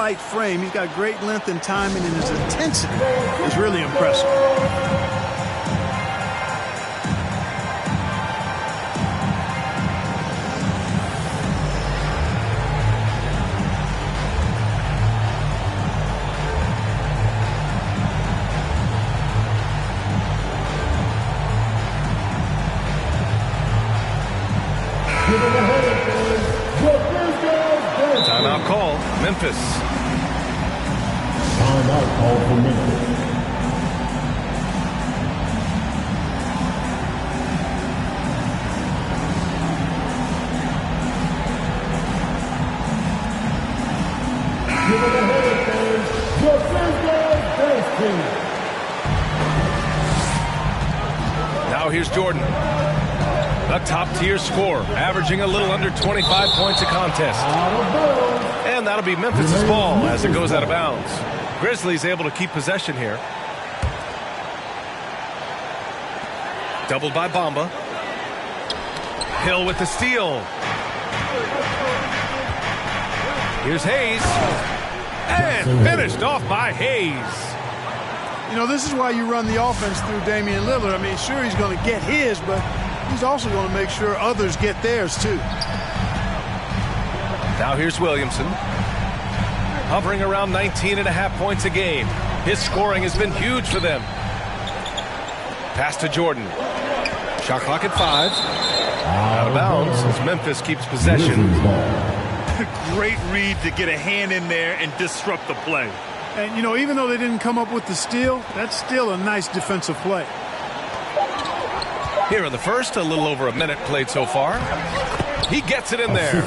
slight frame. He's got great length and timing, and his intensity is really impressive. Timeout call, Memphis. Timeout call for Memphis. Give it a hand, fans. Your Grizzles best team. Now here's Jordan. A top-tier scorer, averaging a little under 25 points a contest. And that'll be Memphis' ball as it goes out of bounds. Grizzlies able to keep possession here. Doubled by Bamba. Hill with the steal. Here's Hayes. And finished off by Hayes. You know, this is why you run the offense through Damian Lillard. I mean, sure, he's going to get his, but he's also going to make sure others get theirs, too. Now here's Williamson. Hovering around 19.5 points a game. His scoring has been huge for them. Pass to Jordan. Shot clock at 5. Out of bounds as Memphis keeps possession. Great read to get a hand in there and disrupt the play. And, you know, even though they didn't come up with the steal, that's still a nice defensive play. Here in the first, a little over a minute played so far. He gets it in there.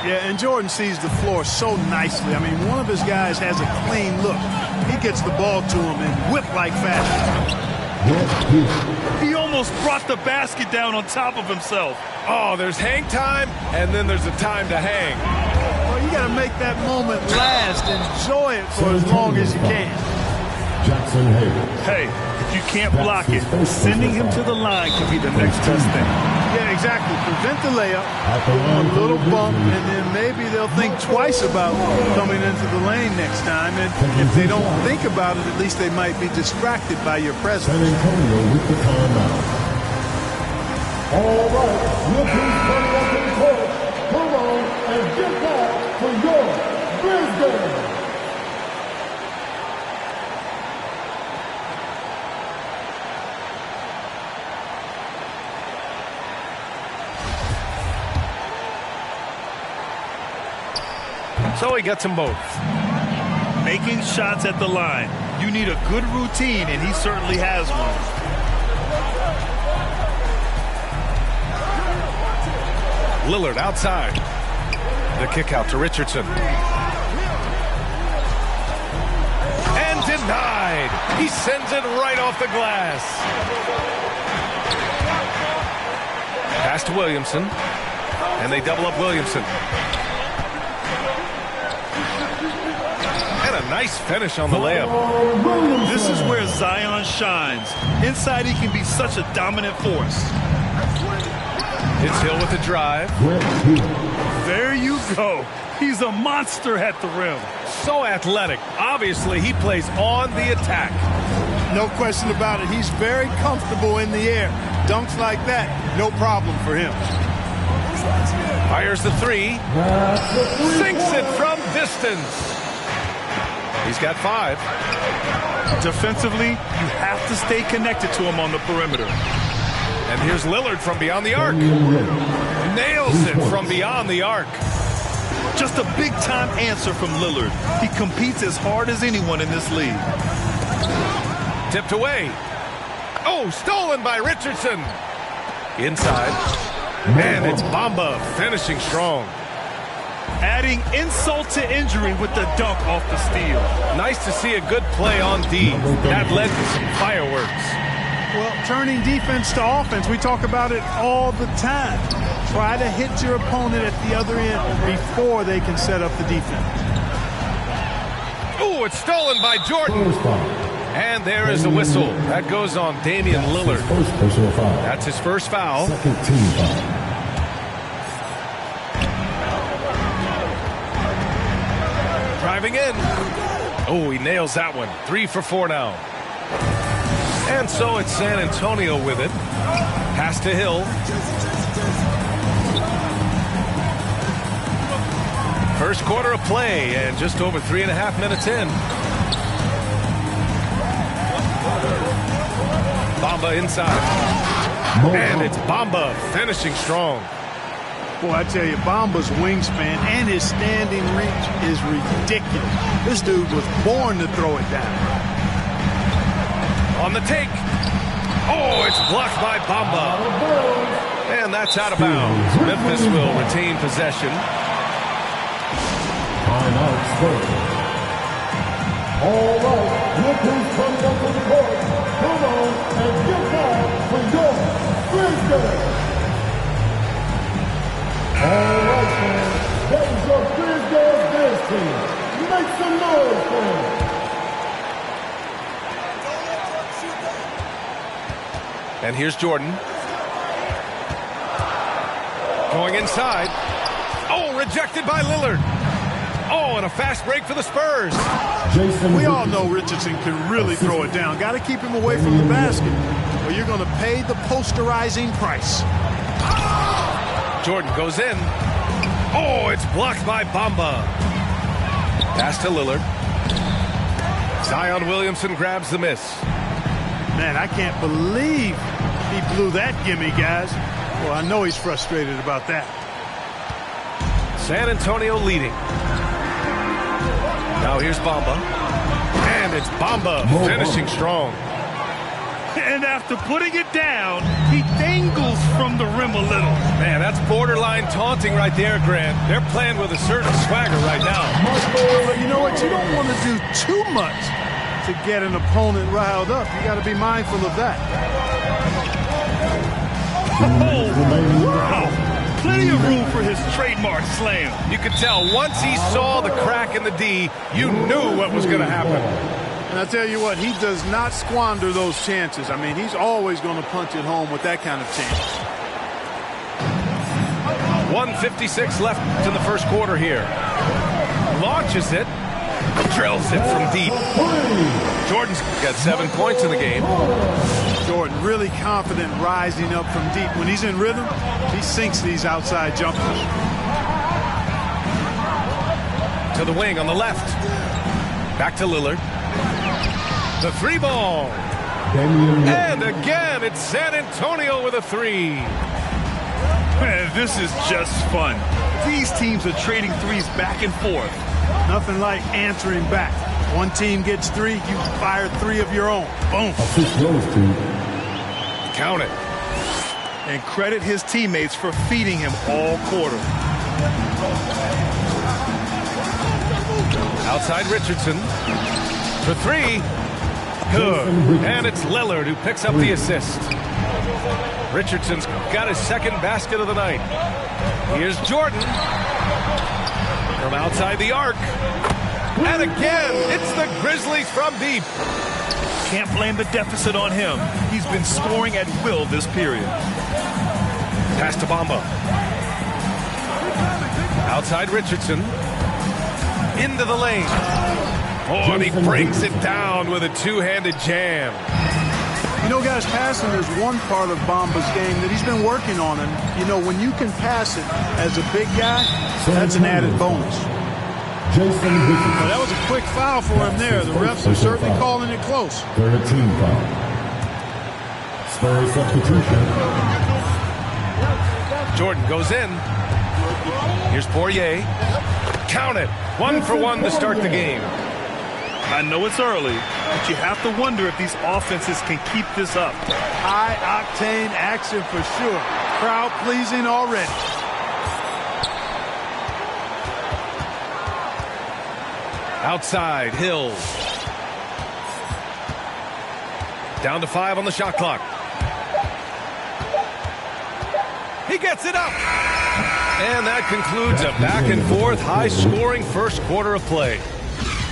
Yeah, and Jordan sees the floor so nicely. I mean, one of his guys has a clean look. He gets the ball to him in whip-like fashion. He almost brought the basket down on top of himself. Oh, there's hang time, and then there's a time to hang. Well, you got to make that moment last. Enjoy it for as long as you can. Jackson Hayes. Hey, if you can't block it, sending him to the line can be the next best thing. Yeah, exactly. Prevent the layup, a little bump, and then maybe they'll think twice about coming into the lane next time. And if they don't think about it, at least they might be distracted by your presence. San Antonio with the timeout. All right, your team's coming up in court. Come on and get back to your Grizzlies. So he gets them both. Making shots at the line. You need a good routine, and he certainly has one. Lillard outside. The kick out to Richardson. And denied. He sends it right off the glass. Pass to Williamson. And they double up Williamson. And a nice finish on the layup. This is where Zion shines. Inside, he can be such a dominant force. It's Hill with the drive. There you go. He's a monster at the rim. So athletic. Obviously, he plays on the attack. No question about it. He's very comfortable in the air. Dunks like that, no problem for him. Fires the three. Sinks it from distance. He's got 5. Defensively, you have to stay connected to him on the perimeter. And here's Lillard from beyond the arc. Nails it from beyond the arc. Just a big-time answer from Lillard. He competes as hard as anyone in this league. Tipped away. Oh, stolen by Richardson. Inside. And it's Bamba finishing strong. Adding insult to injury with the dunk off the steal. Nice to see a good play on D. That led to some fireworks. Well, turning defense to offense, we talk about it all the time. Try to hit your opponent at the other end before they can set up the defense. Oh, it's stolen by Jordan. And there is the whistle. That goes on Damian Lillard. That's his first foul. Second team foul. moving in. Oh, he nails that one. 3 for 4 now. And so it's San Antonio with it. Pass to Hill. First quarter of play and just over 3.5 minutes in. Bamba inside. And it's Bamba finishing strong. Boy, I tell you, Bamba's wingspan and his standing reach is ridiculous. This dude was born to throw it down. On the take. Oh, it's blocked by Bamba. And that's out of bounds. Memphis will retain possession. Timeout, Spurs. All right, look who's coming up to the court. Come on and get down for your Grizzles. All right, man. That is your Grizzles dance team. Make some noise for them. And here's Jordan. Going inside. Oh, rejected by Lillard. Oh, and a fast break for the Spurs. We all know Richardson can really throw it down. Got to keep him away from the basket, or you're going to pay the posterizing price. Jordan goes in. Oh, it's blocked by Bamba. Pass to Lillard. Zion Williamson grabs the miss. Man, I can't believe he blew that gimme, guys. Well, I know he's frustrated about that. San Antonio leading. Now here's Bamba. And it's Bamba finishing strong. And after putting it down, he dangles from the rim a little. Man, that's borderline taunting right there, Grant. They're playing with a certain swagger right now. But you know what? You don't want to do too much to get an opponent riled up. You got to be mindful of that. Oh, wow. Plenty of room for his trademark slam. You could tell once he saw the crack in the D, you knew what was going to happen. And I tell you what, he does not squander those chances. I mean, he's always going to punch it home with that kind of chance. 1:56 left in the first quarter here. Launches it. Drills it from deep. Jordan's got 7 points in the game. Jordan really confident rising up from deep. When he's in rhythm, he sinks these outside jumpers. To the wing on the left. Back to Lillard. The 3 ball. And again, it's San Antonio with a 3. Man, this is just fun. These teams are trading threes back and forth. Nothing like answering back. One team gets 3, you fire 3 of your own. Boom. Count it. And credit his teammates for feeding him all quarter. Outside Richardson. For 3. Good. And it's Lillard who picks up the assist. Richardson's got his second basket of the night. Here's Jordan. From outside the arc. And again, it's the Grizzlies from deep. Can't blame the deficit on him. He's been scoring at will this period. Pass to Bamba. Outside Richardson. Into the lane. Oh, and he brings it down with a two-handed jam. You know, guys, passing is one part of Bamba's game that he's been working on. And, you know, when you can pass it as a big guy, that's an added bonus. Well, that was a quick foul for him there. The refs are certainly calling it close. 13 foul. Spurs substitution. Jordan goes in. Here's Poirier. Count it. 1 for 1 to start the game. I know it's early, but you have to wonder if these offenses can keep this up. High-octane action for sure. Crowd-pleasing already. Outside, Hill. Down to 5 on the shot clock. He gets it up. And that concludes a back-and-forth, high-scoring first quarter of play.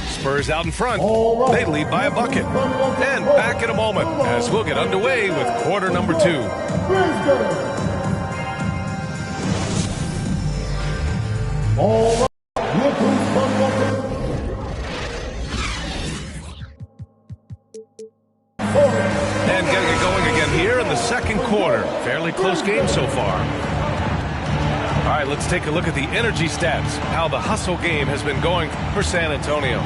Spurs out in front. They lead by a bucket. And back in a moment as we'll get underway with quarter number 2. All right. Look who's coming up. second quarter. Fairly close game so far. All right, let's take a look at the energy stats, how the hustle game has been going for San Antonio.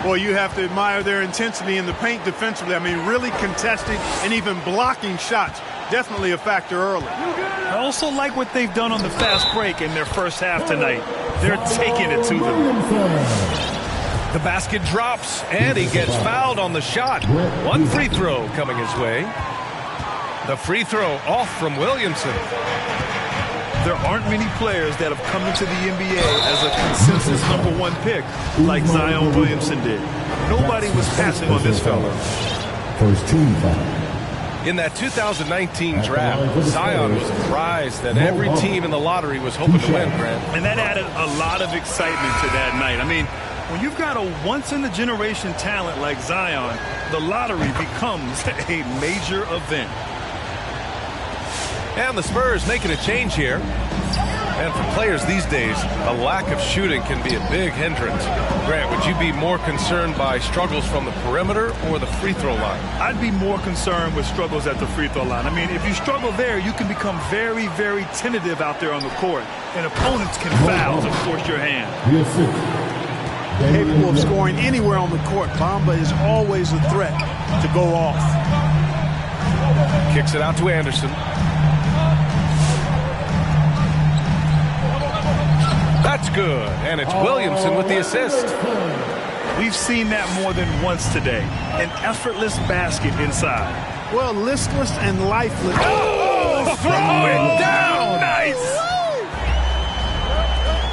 Well, you have to admire their intensity in the paint defensively. I mean, really contesting and even blocking shots. Definitely a factor early. I also like what they've done on the fast break in their first half tonight. They're taking it to them. The basket drops, and he gets fouled on the shot. One free throw coming his way. The free throw off from Williamson. There aren't many players that have come into the NBA as a consensus #1 pick like Zion Williamson did. Nobody was passing on this fella. First team foul. In that 2019 draft, Zion was a prize that every team in the lottery was hoping to win, Grant. And that added a lot of excitement to that night. I mean, when you've got a once-in-a-generation talent like Zion, the lottery becomes a major event. And the Spurs making a change here. And for players these days, a lack of shooting can be a big hindrance. Grant, would you be more concerned by struggles from the perimeter or the free throw line? I'd be more concerned with struggles at the free throw line. I mean, if you struggle there, you can become very, very tentative out there on the court. And opponents can foul to force your hand. Capable of scoring anywhere on the court, Bamba is always a threat to go off. Kicks it out to Anderson. That's good, and it's Williamson with the assist. We've seen that more than once today. An effortless basket inside. Well, listless and lifeless. Oh, throw it down! Nice!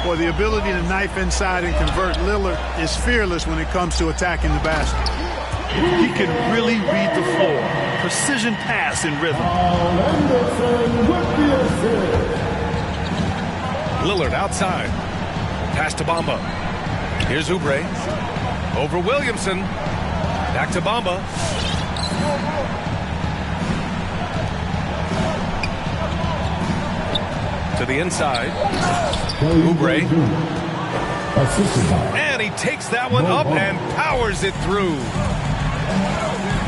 Boy, the ability to knife inside and convert. Lillard is fearless when it comes to attacking the basket. He can really read the floor. Precision pass in rhythm. Lillard outside. Pass to Bamba. Here's Oubre. Over Williamson. Back to Bamba. To the inside. Oubre. And he takes that one up and powers it through.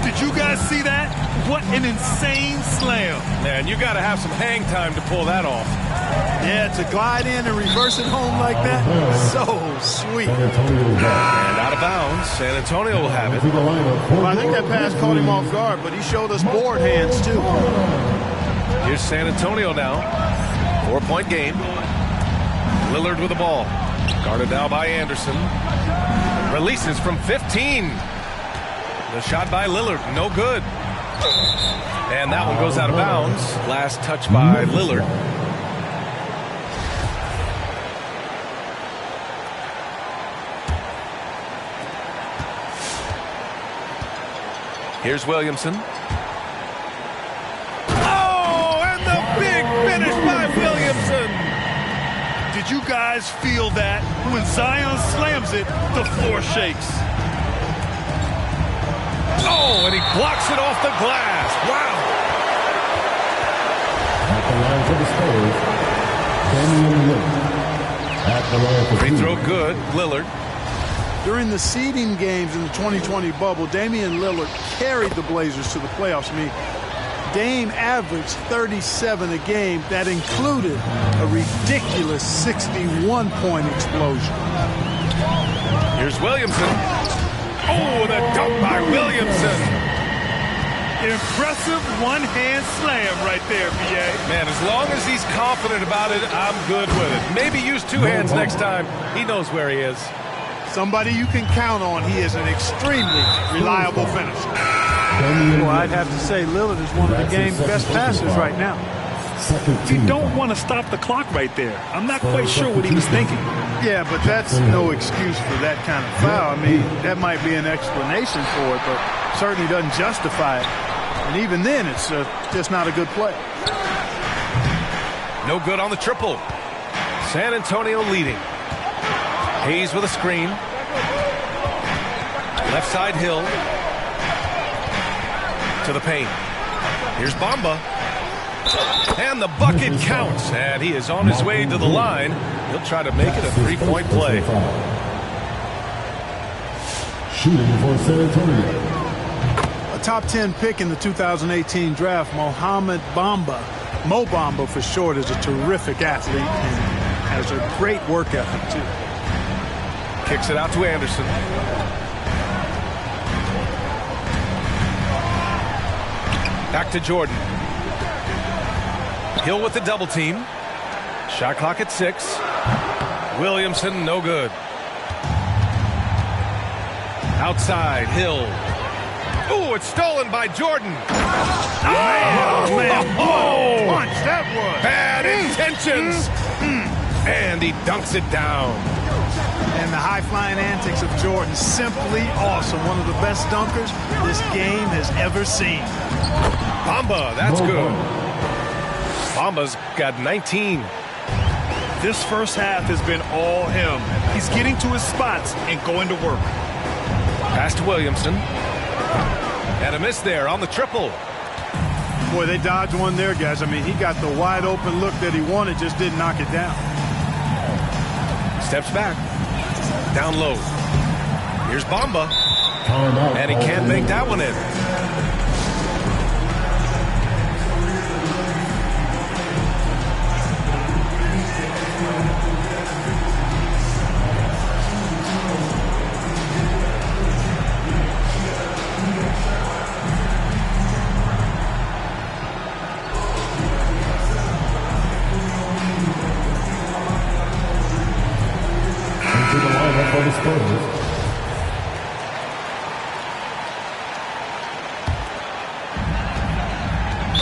Did you guys see that? What an insane slam. Man, you got to have some hang time to pull that off. Yeah, to glide in and reverse it home like that, so sweet. And out of bounds, San Antonio will have it. Well, I think that pass caught him off guard, but he showed us board hands, too. Here's San Antonio now. 4-point game. Lillard with the ball. Guarded now by Anderson. Releases from 15. The shot by Lillard, no good. And that one goes out of bounds. Last touch by Lillard. Here's Williamson. Oh, and the big finish by Williamson. Did you guys feel that? When Zion slams it, the floor shakes. Oh, and he blocks it off the glass. Wow. At the line for the Spurs, Damian Lillard. At the line for free throw good, Lillard. During the seeding games in the 2020 bubble, Damian Lillard carried the Blazers to the playoffs. I mean, Dame averaged 37 a game. That included a ridiculous 61-point explosion. Here's Williamson. Oh, the dunk by Williamson. Impressive one-hand slam right there, B.A. Man, as long as he's confident about it, I'm good with it. Maybe use two hands next time. He knows where he is. Somebody you can count on. He is an extremely reliable finisher. Well, I'd have to say Lillard is one of the game's best passers right now. You don't want to stop the clock right there. I'm not quite sure what he was thinking. Yeah, but that's no excuse for that kind of foul. I mean, that might be an explanation for it, but certainly doesn't justify it. And even then, it's just not a good play. No good on the triple. San Antonio leading. Hayes with a screen. Left side Hill. To the paint. Here's Bamba. And the bucket counts. And he is on his way to the line. He'll try to make it a three-point play. Shooting for San Antonio. A top 10 pick in the 2018 draft, Mo Bamba for short, is a terrific athlete and has a great work ethic too. Kicks it out to Anderson. Back to Jordan. Hill with the double team. Shot clock at 6. Williamson, no good. Outside, Hill. Ooh, it's stolen by Jordan. Oh, man. Oh, punch that was. Bad intentions. And he dunks it down. And the high-flying antics of Jordan, simply awesome. One of the best dunkers this game has ever seen. Bamba, that's good. Bamba's got 19. This first half has been all him. He's getting to his spots and going to work. Pass to Williamson. And a miss there on the triple. Boy, they dodged one there, guys. I mean, he got the wide open look that he wanted, just didn't knock it down. Steps back. Down low. Here's Bamba. And he can't make that one in. For the SPURS.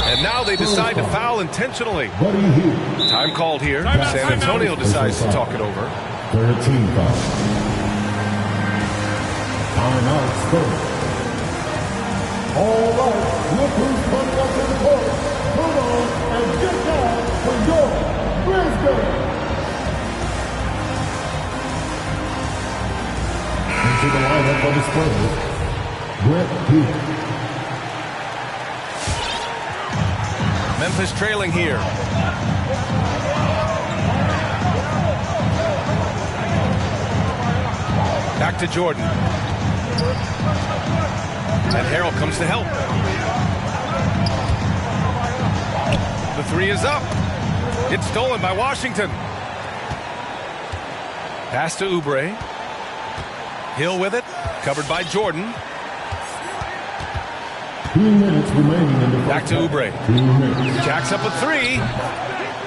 And now they decide to foul intentionally. Time called here. Timeout, San Antonio decides to talk it over. 13 foul. Timeout, SPURS. All right, look who's coming up to the court. Come on and get down for your Grizzles. To the lineup for the SPURS, Brett Peake. Memphis trailing here. Back to Jordan. And Harrell comes to help. The three is up. It's stolen by Washington. Pass to Oubre. Hill with it, covered by Jordan. 2 minutes remaining in the Back to Oubre. Jacks up a three.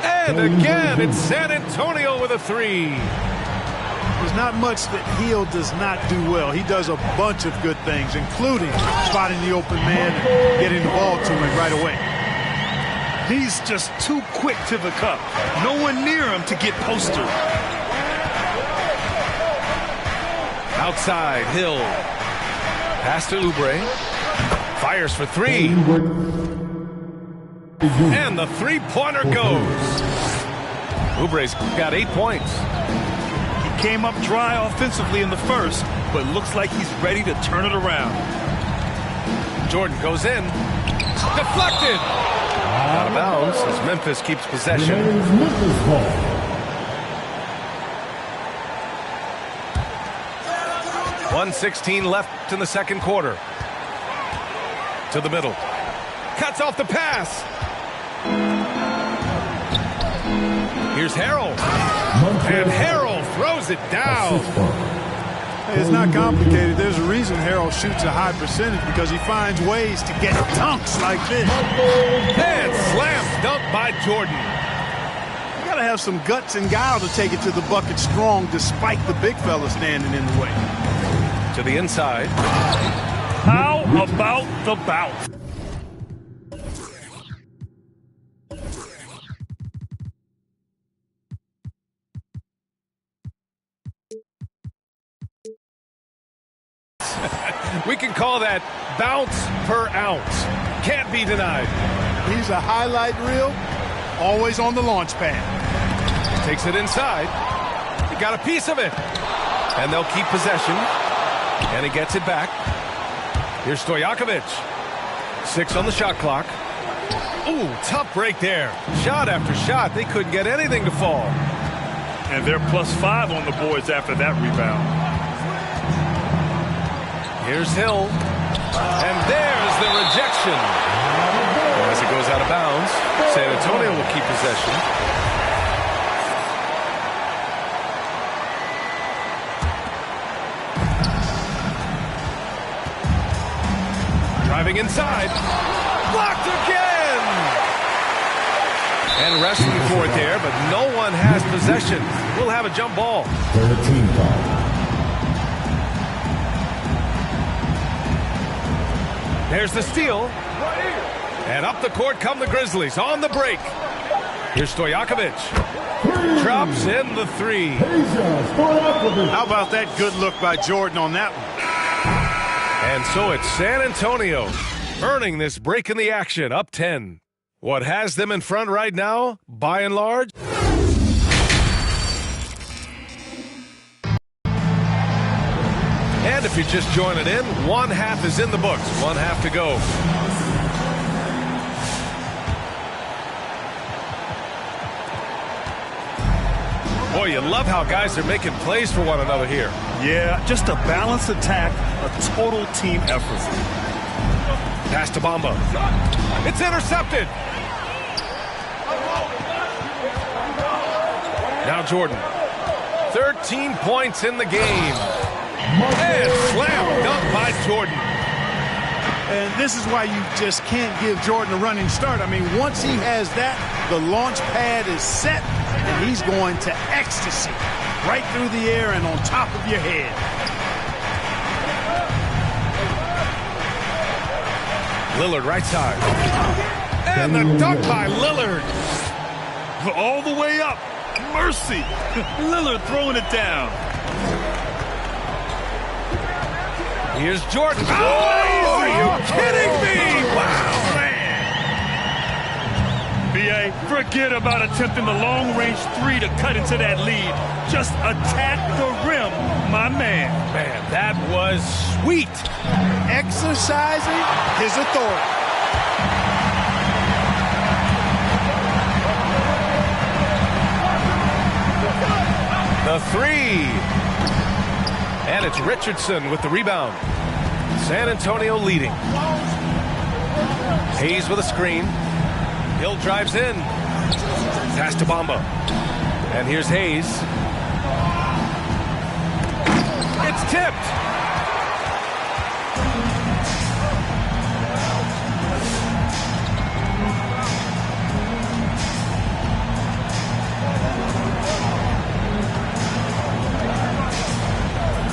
And again, it's San Antonio with a three. There's not much that Hill does not do well. He does a bunch of good things, including spotting the open man and getting the ball to him right away. He's just too quick to the cup. No one near him to get posted. Outside, Hill. Pass to Oubre. Fires for three. And the three-pointer goes. Oubre's got 8 points. He came up dry offensively in the first, but looks like he's ready to turn it around. Jordan goes in. Deflected. Out of bounds as Memphis keeps possession. 1:16 left in the second quarter. To the middle. Cuts off the pass. Here's Harrell. And Harrell throws it down. Hey, it's not complicated. There's a reason Harrell shoots a high percentage, because he finds ways to get dunks like this. And slam dunk by Jordan. You got to have some guts and guile to take it to the bucket strong despite the big fella standing in the way. To the inside. How about the bounce? We can call that bounce per ounce. Can't be denied. He's a highlight reel, always on the launch pad. Takes it inside. He got a piece of it. And they'll keep possession. And he gets it back. Here's Stojakovic. 6 on the shot clock. Ooh, tough break there. Shot after shot. They couldn't get anything to fall. And they're +5 on the boards after that rebound. Here's Hill. And there's the possession. As it goes out of bounds, San Antonio will keep possession. Driving inside. Blocked again! And wrestling for it there, but no one has possession. We'll have a jump ball. 13 foul. There's the steal. And up the court come the Grizzlies on the break. Here's Stojakovic. Drops in the three. How about that good look by Jordan on that one? And so it's San Antonio earning this break in the action, up 10. What has them in front right now, by and large? And if you're just joining in, one half is in the books, one half to go. Boy, you love how guys are making plays for one another here. Yeah, just a balanced attack, a total team effort. Pass to Bamba. It's intercepted. Now Jordan. 13 points in the game. And slam dunk by Jordan. And this is why you just can't give Jordan a running start. I mean, once he has that, the launch pad is set, and he's going to ecstasy right through the air and on top of your head. Lillard right side. And the dunk by Lillard. All the way up. Mercy. Lillard throwing it down. Here's Jordan. Oh, are you kidding me? Wow, man. B.A., forget about attempting the long-range three to cut into that lead. Just attack the rim, my man. Man, that was sweet. Exercising his authority. The three. And it's Richardson with the rebound. San Antonio leading. Hayes with a screen. Hill drives in. Pass to Bamba. And here's Hayes. It's tipped.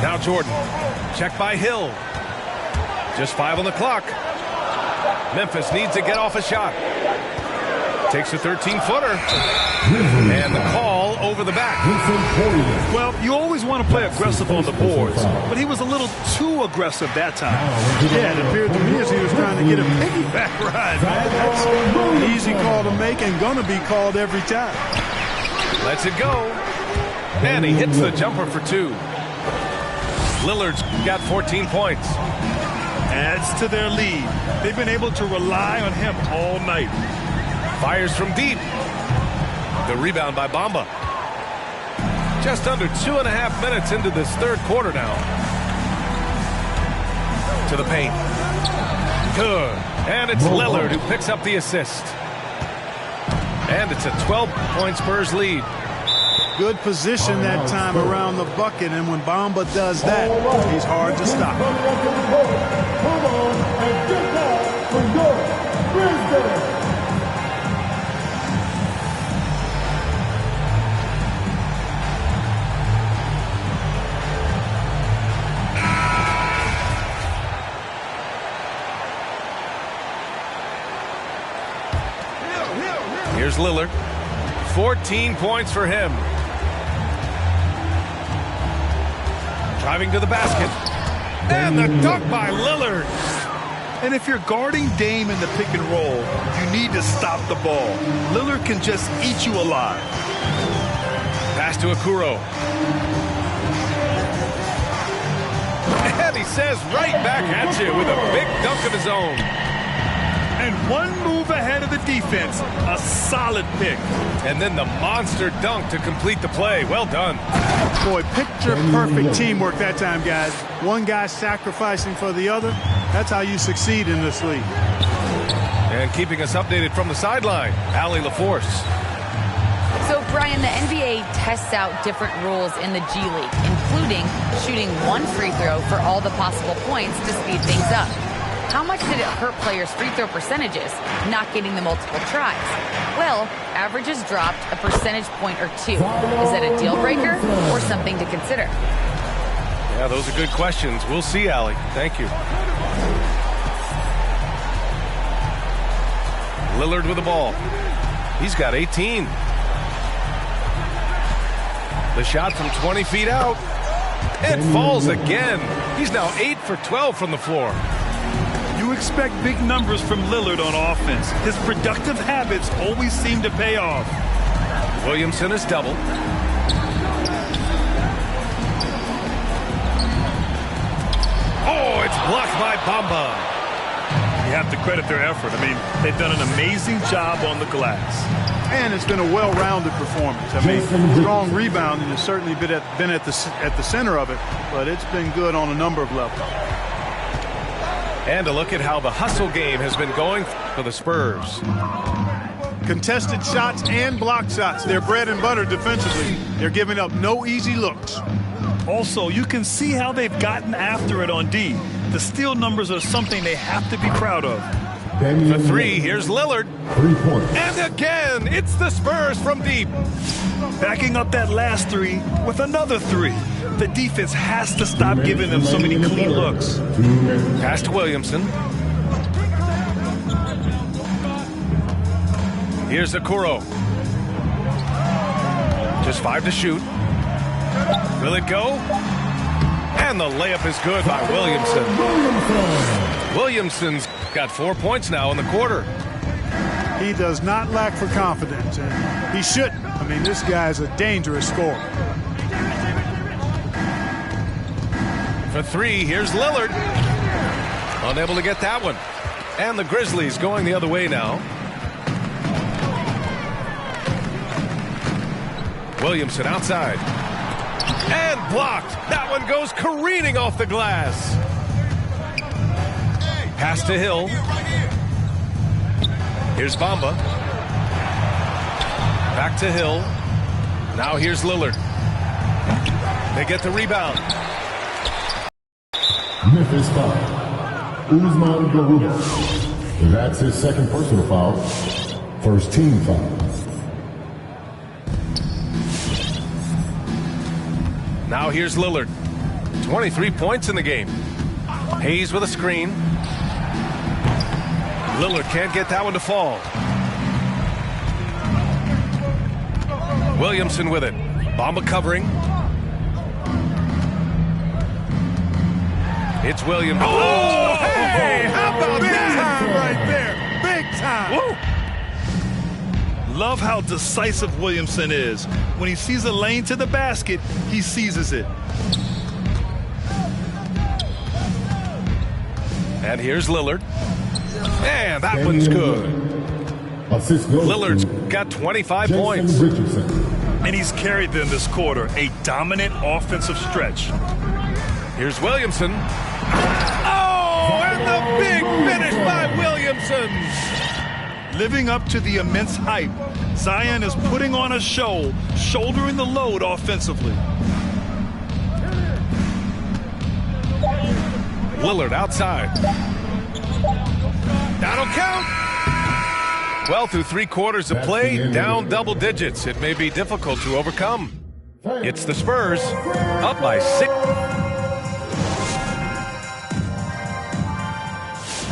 Now Jordan. Check by Hill. Just 5 on the clock. Memphis needs to get off a shot. Takes a 13-footer. And the call over the back. Well, you always want to play aggressive on the boards, but he was a little too aggressive that time. Yeah, it appeared to me as he was trying to get a piggyback ride. That's an easy call to make and going to be called every time. Lets it go. And he hits the jumper for 2. Lillard's got 14 points. Adds to their lead. They've been able to rely on him all night. Fires from deep. The rebound by Bamba. Just under 2.5 minutes into this third quarter now. To the paint. Good. And it's Lillard who picks up the assist. And it's a 12-point Spurs lead. Good position that time around the bucket, and when Bamba does that, he's hard to stop. Come on and get that for your Grizzlies. Here's Lillard. 14 points for him. Driving to the basket. And the dunk by Lillard. And if you're guarding Dame in the pick and roll, you need to stop the ball. Lillard can just eat you alive. Pass to Okuro. And he says right back at you with a big dunk of his own. And one move ahead of the defense. A solid pick. And then the monster dunk to complete the play. Well done. Boy, picture-perfect teamwork that time, guys. One guy sacrificing for the other. That's how you succeed in this league. And keeping us updated from the sideline, Allie LaForce. So, Brian, the NBA tests out different rules in the G League, including shooting one free throw for all the possible points to speed things up. How much did it hurt players' free throw percentages, not getting the multiple tries? Well, averages dropped a percentage point or two. Is that a deal breaker or something to consider? Yeah, those are good questions. We'll see, Allie. Thank you. Lillard with the ball. He's got 18. The shot from 20 feet out. It falls again. He's now 8 for 12 from the floor. You expect big numbers from Lillard on offense. His productive habits always seem to pay off. Williamson is doubled. Oh, it's blocked by Bamba. You have to credit their effort. I mean, they've done an amazing job on the glass. And it's been a well-rounded performance. I mean, strong rebounding has certainly been at the center of it, but it's been good on a number of levels. And a look at how the hustle game has been going for the Spurs. Contested shots and block shots. They're bread and butter defensively. They're giving up no easy looks. Also, you can see how they've gotten after it on D. The steal numbers are something they have to be proud of. For three, here's Lillard. 3 points. And again, it's the Spurs from deep. Backing up that last three with another three. The defense has to stop giving them so many clean looks. Pass to Williamson. Here's Okoro. Just 5 to shoot. Will it go? And the layup is good by Williamson. Williamson's got 4 points now in the quarter. He does not lack for confidence, and he shouldn't. I mean, this guy's a dangerous scorer. For three, here's Lillard. Unable to get that one. And the Grizzlies going the other way now. Williamson outside. And blocked. That one goes careening off the glass. Pass to Hill. Here's Bamba. Back to Hill. Now here's Lillard. They get the rebound. Memphis foul. Usman Garuba. That's his second personal foul. First team foul. Now here's Lillard. 23 points in the game. Hayes with a screen. Lillard can't get that one to fall. Williamson with it. Bamba covering. It's Williams. Oh, hey! How about Big that? time right there. Big time. Woo. Love how decisive Williamson is. When he sees a lane to the basket, he seizes it. And here's Lillard. And that one's good. Lillard's got 25 points. And he's carried them this quarter. A dominant offensive stretch. Here's Williamson. Oh, and the big finish by Williamson. Living up to the immense hype, Zion is putting on a show, shouldering the load offensively. Lillard outside. That'll count. Well, through 3 quarters of play, down double digits. It may be difficult to overcome. It's the Spurs, up by 6.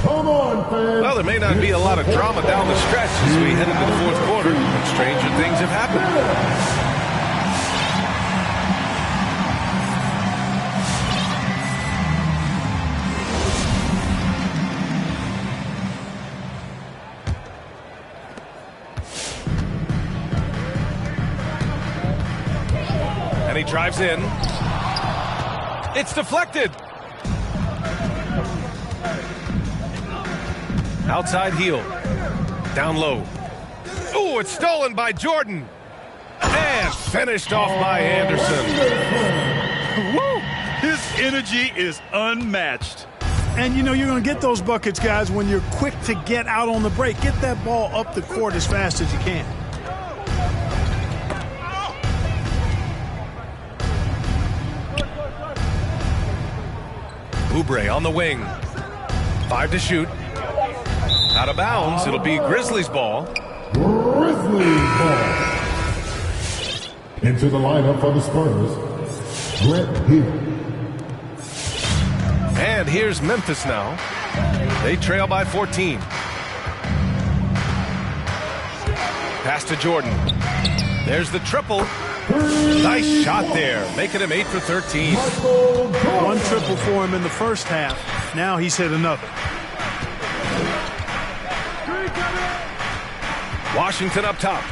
Well, there may not be a lot of drama down the stretch as we head into the 4th quarter, but stranger things have happened. And he drives in. It's deflected. Outside heel. Down low. Ooh, it's stolen by Jordan. And finished off by Anderson. Woo! His energy is unmatched. And, you know, you're going to get those buckets, guys, when you're quick to get out on the break. Get that ball up the court as fast as you can. Oubre on the wing. 5 to shoot. Out of bounds. It'll be Grizzlies ball. Grizzlies ball. Into the lineup for the Spurs, Grant Hill. And here's Memphis now. They trail by 14. Pass to Jordan. There's the triple. Nice shot there, making him 8 for 13. One triple for him in the first half. Now he's hit another. Washington up top.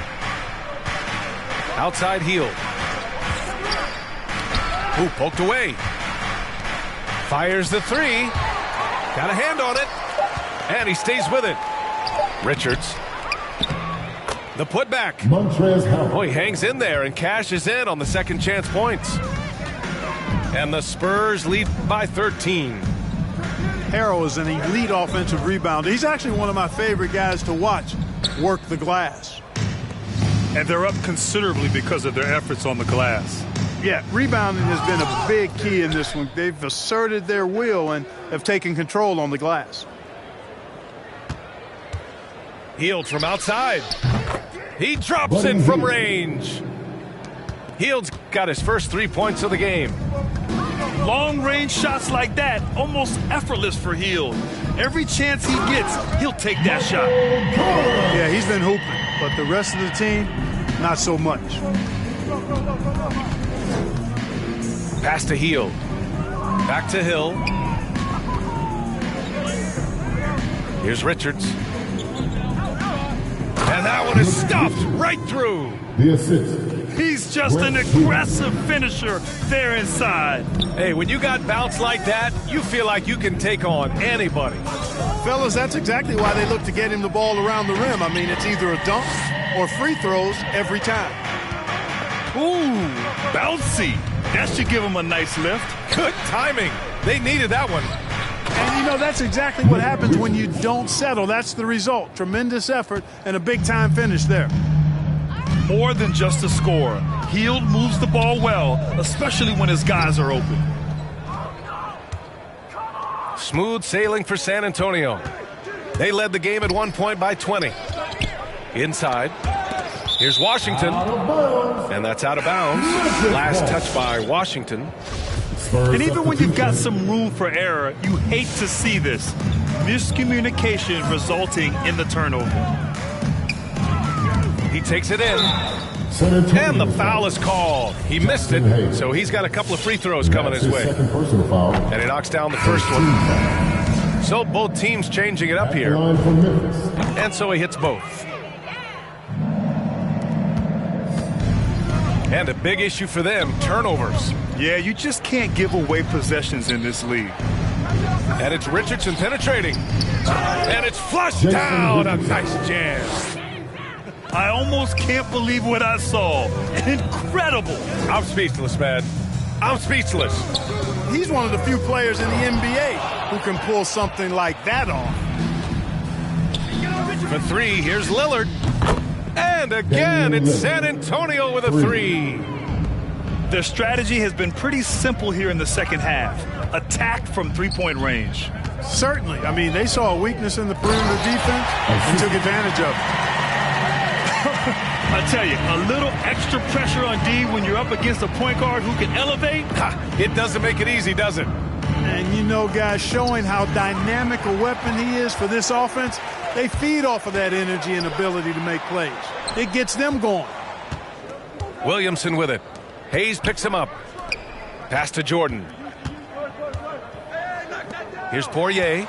Outside heel. Ooh, poked away. Fires the three. Got a hand on it. And he stays with it. Richards. The putback. Oh, he hangs in there and cashes in on the second chance points. And the Spurs lead by 13. Harrell is an elite offensive rebounder. He's actually one of my favorite guys to watch work the glass. And they're up considerably because of their efforts on the glass. Yeah, rebounding has been a big key in this one. They've asserted their will and have taken control on the glass. Hield from outside. He drops it from range. Hield's got his first 3 points of the game. Long-range shots like that, almost effortless for Hield. Every chance he gets, he'll take that shot. Yeah, he's been hooping, but the rest of the team, not so much. Pass to Hield. Back to Hill. Here's Richards. And that one is stuffed right through. The assist. He's just an aggressive finisher there inside. Hey, when you got bounce like that, you feel like you can take on anybody. Fellas, that's exactly why they look to get him the ball around the rim. I mean, it's either a dunk or free throws every time. Ooh, bouncy. That should give him a nice lift. Good timing. They needed that one. And, you know, that's exactly what happens when you don't settle. That's the result. Tremendous effort and a big-time finish there. More than just a score. Hield moves the ball well, especially when his guys are open. Smooth sailing for San Antonio. They led the game at 1 point by 20. Inside. Here's Washington. And that's out of bounds. Last touch by Washington. And even when you've got some room for error, you hate to see this. Miscommunication resulting in the turnover. He takes it in. And the foul is called. He missed it, so he's got a couple of free throws coming his way. And he knocks down the first one. So both teams changing it up here. And so he hits both. And a big issue for them, turnovers. Yeah, you just can't give away possessions in this league. And it's Richardson penetrating. And it's flushed down. A nice jam. I almost can't believe what I saw. Incredible. I'm speechless, man. I'm speechless. He's one of the few players in the NBA who can pull something like that off. For three, here's Lillard. And again, it's San Antonio with a three. Their strategy has been pretty simple here in the second half. Attack from three-point range. Certainly. I mean, they saw a weakness in the perimeter defense and took advantage of it. I tell you, a little extra pressure on D when you're up against a point guard who can elevate. It doesn't make it easy, does it? And you know, guys, showing how dynamic a weapon he is for this offense, they feed off of that energy and ability to make plays. It gets them going. Williamson with it. Hayes picks him up. Pass to Jordan. Here's Poirier.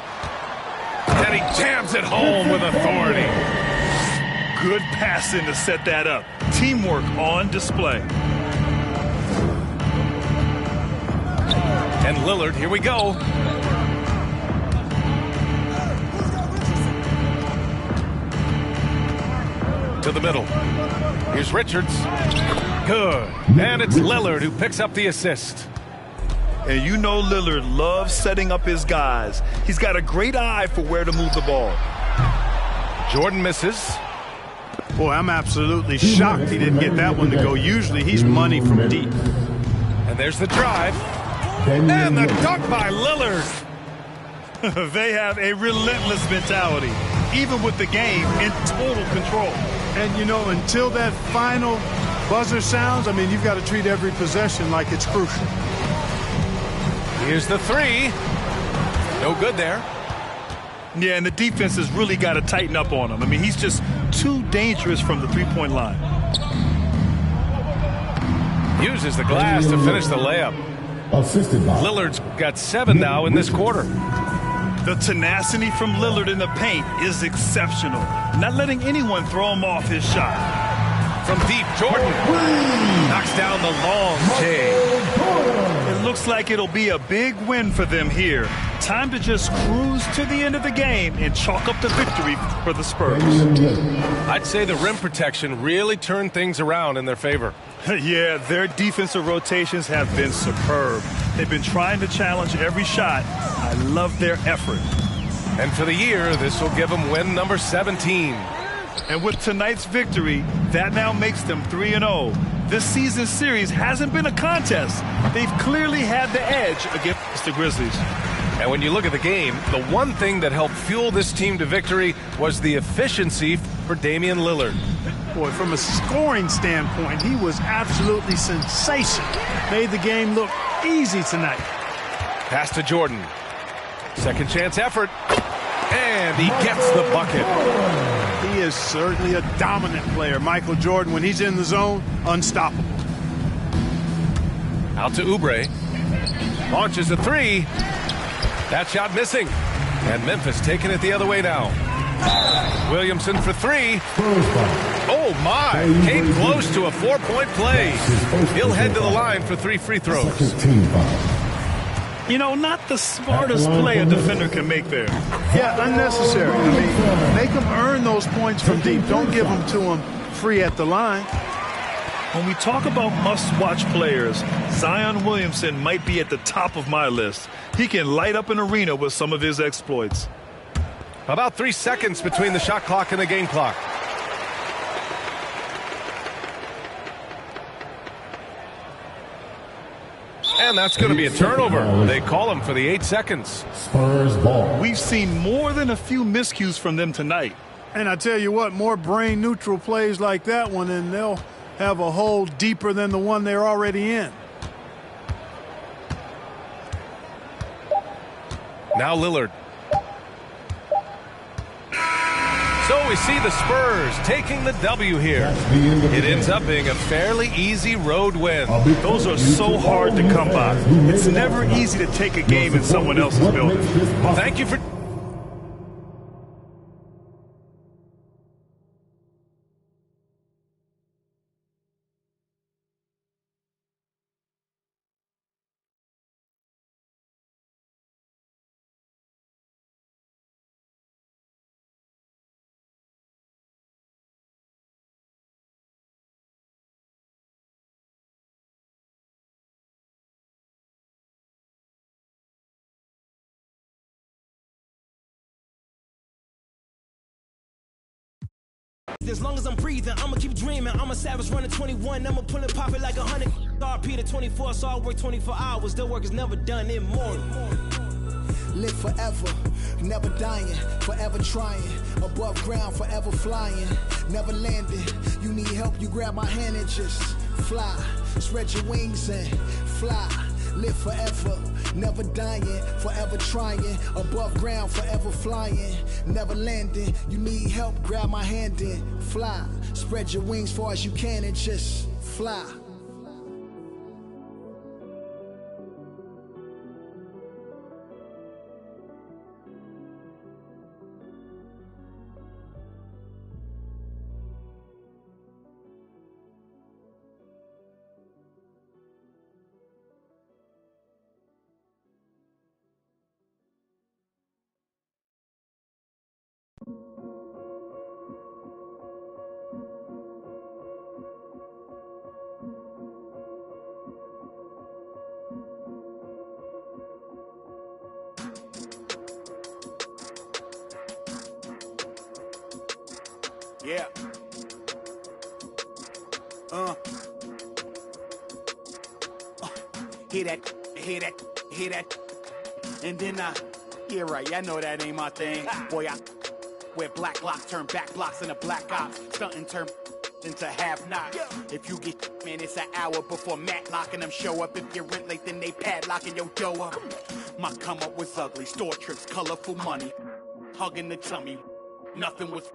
And he jams it home with authority. Good passing to set that up. Teamwork on display. And Lillard, here we go. To the middle. Here's Richards. Good. And it's Lillard who picks up the assist. And you know Lillard loves setting up his guys. He's got a great eye for where to move the ball. Jordan misses. Boy, I'm absolutely shocked he didn't get that one to go. Usually he's money from deep. And there's the drive. And the dunk by Lillard. They have a relentless mentality, even with the game in total control. And, you know, until that final buzzer sounds, I mean, you've got to treat every possession like it's crucial. Here's the three. No good there. Yeah, and the defense has really got to tighten up on him. I mean, he's just too dangerous from the three-point line. Uses the glass to finish the layup. Lillard's got 7 now in this quarter. The tenacity from Lillard in the paint is exceptional. Not letting anyone throw him off his shot. From deep, Jordan knocks down the long J. It looks like it'll be a big win for them here. Time to just cruise to the end of the game and chalk up the victory for the Spurs. I'd say the rim protection really turned things around in their favor. Yeah, their defensive rotations have been superb. They've been trying to challenge every shot. I love their effort. And for the year, this will give them win number 17. And with tonight's victory, that now makes them 3-0. This season's series hasn't been a contest. They've clearly had the edge against the Grizzlies. And when you look at the game, the one thing that helped fuel this team to victory was the efficiency for Damian Lillard. Boy, from a scoring standpoint, he was absolutely sensational. Made the game look easy tonight. Pass to Jordan. Second chance effort. And he gets the bucket. He is certainly a dominant player. Michael Jordan, when he's in the zone, unstoppable. Out to Oubre. Launches a three. That shot missing. And Memphis taking it the other way now. Williamson for three. Oh, my. Came close to a 4-point play. He'll head to the line for 3 free throws. You know, not the smartest play a defender can make there. Yeah, unnecessary. I mean, make them earn those points from deep. Don't give them to them free at the line. When we talk about must-watch players, Zion Williamson might be at the top of my list. He can light up an arena with some of his exploits. About 3 seconds between the shot clock and the game clock. And that's going to be a turnover. They call him for the 8 seconds. Spurs ball. We've seen more than a few miscues from them tonight. And I tell you what, more brain-neutral plays like that one, and they'll have a hole deeper than the one they're already in. Now Lillard. So we see the Spurs taking the W here. It ends up being a fairly easy road win. Those are so hard to come by. It's never easy to take a game in someone else's building. Thank you for... As long as I'm breathing, I'ma keep dreaming. I'm a savage running 21. I'ma pull it, pop it like 100. RP to 24, so I work 24 hours. The work is never done in morning. Live forever, never dying, forever trying. Above ground, forever flying, never landing. You need help, you grab my hand and just fly. Spread your wings and fly. Live forever, never dying, forever trying. Above ground, forever flying, never landing. You need help, grab my hand and fly. Spread your wings far as you can and just fly. Yeah. Hear that, hear that, hear that. And then yeah, right, I know that ain't my thing. Boy, I wear black locks, turn back blocks into black ops, stunting turn into half knocks. If you get, man, it's an hour before Matlock and them show up. If you're rent late, then they padlocking your dough up. My come up was ugly, store trips, colorful money, hugging the tummy. Nothing was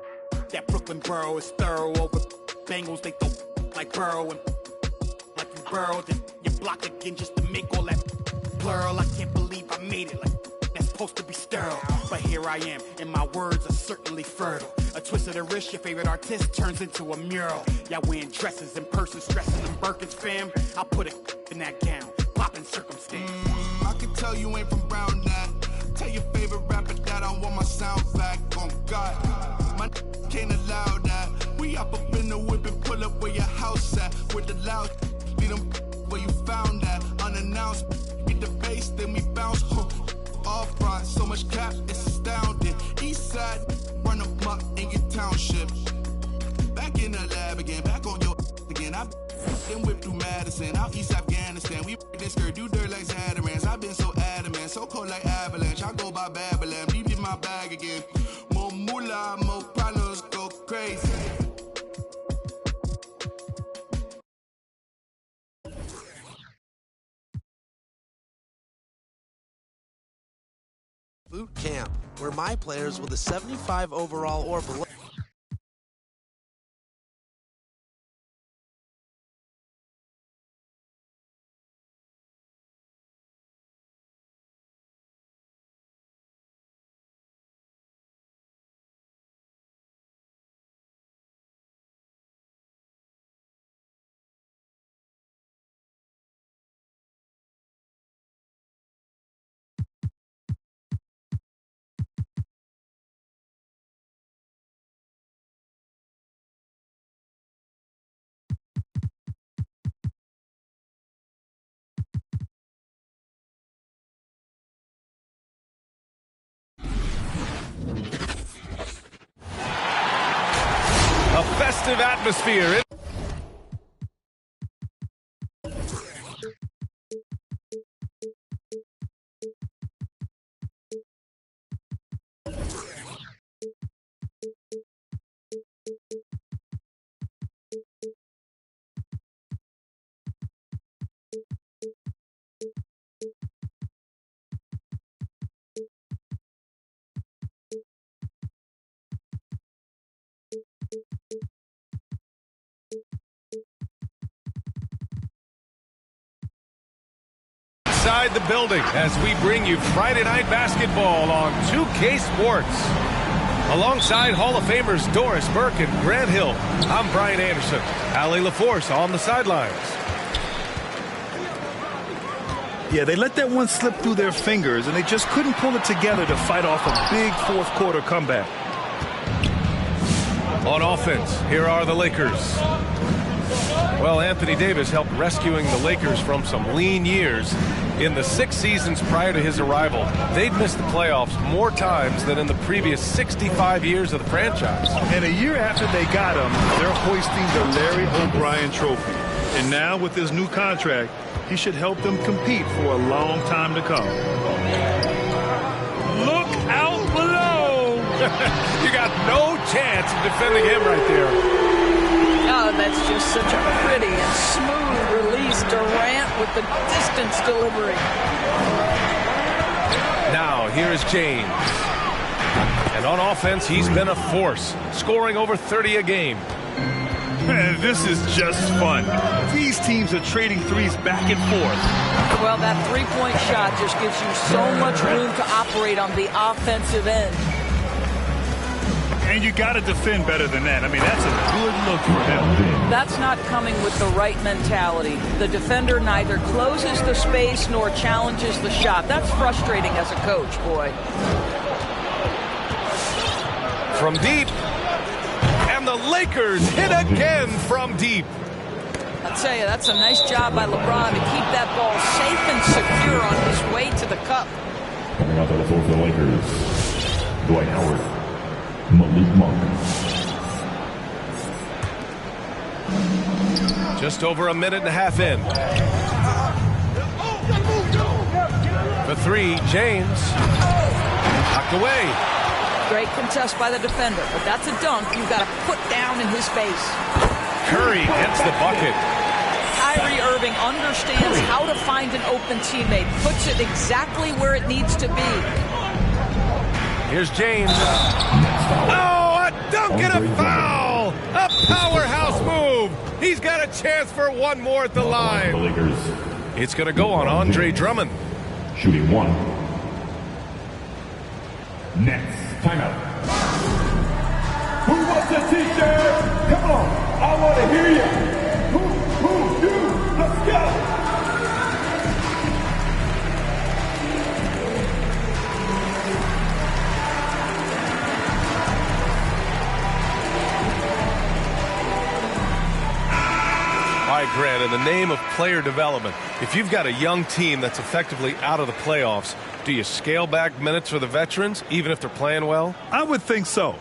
that Brooklyn borough is thorough over Bengals. They throw like Burrow and like you burrowed and you blocked again just to make all that plural. I can't believe I made it. Like that's supposed to be sterile, but here I am, and my words are certainly fertile. A twist of the wrist, your favorite artist turns into a mural. Y'all wearing dresses in person, stressing them Birkins, fam. I put it in that gown, popping circumstance. I can tell you ain't from Brown that. Tell your favorite rapper that I want my sound back. On God, my can't allow that. We up in the whip and pull up where your house at. With the loud, lead them where you found that. Unannounced, get the bass, then we bounce. Off front, so much cap, it's astounding. East side, run up in your township. Back in the lab again, back on your again. I then whip through Madison, out East Afghanistan. We this skirt, do dirt like Zatarans. I've been so adamant, so cold like avalanche. I go by Babylon, deep in my bag again. More moolah, more problems, go crazy. Boot camp, where my players with a 75 overall or below. A festive atmosphere. Inside the building as we bring you Friday Night Basketball on 2K Sports. Alongside Hall of Famers Doris Burke and Grant Hill, I'm Brian Anderson. Allie LaForce on the sidelines. Yeah, they let that one slip through their fingers, and they just couldn't pull it together to fight off a big fourth quarter comeback. On offense, here are the Lakers. Well, Anthony Davis helped rescuing the Lakers from some lean years. In the 6 seasons prior to his arrival, they'd missed the playoffs more times than in the previous 65 years of the franchise. And a year after they got him, they're hoisting the Larry O'Brien Trophy. And now with his new contract, he should help them compete for a long time to come. Look out below! You got no chance of defending him right there. Oh, that's just such a pretty and smooth release. Durant with the distance delivery. Now, here is James. And on offense, he's been a force, scoring over 30 a game. Man, this is just fun. These teams are trading threes back and forth. Well, that three-point shot just gives you so much room to operate on the offensive end. And you got to defend better than that. I mean, that's a good look for him. That's not coming with the right mentality. The defender neither closes the space nor challenges the shot. That's frustrating as a coach, boy. From deep. And the Lakers hit again from deep. I'll tell you, that's a nice job by LeBron to keep that ball safe and secure on his way to the cup. Coming out to the floor for the Lakers, Dwight Howard, Malik Monk. Just over a minute and a half in. For three, James. Knocked away. Great contest by the defender, but that's a dunk you've got to put down in his face. Curry gets the bucket. Kyrie Irving understands how to find an open teammate, puts it exactly where it needs to be. Here's James. Oh, a dunk and a foul! A powerhouse move! He's got a chance for one more at the line. It's going to go on Andre Drummond. Shooting one. Next, timeout. Who wants a t-shirt? Come on, I want to hear you. Who, you, let's go. All right, Grant, in the name of player development, if you've got a young team that's effectively out of the playoffs, do you scale back minutes for the veterans, even if they're playing well? I would think so.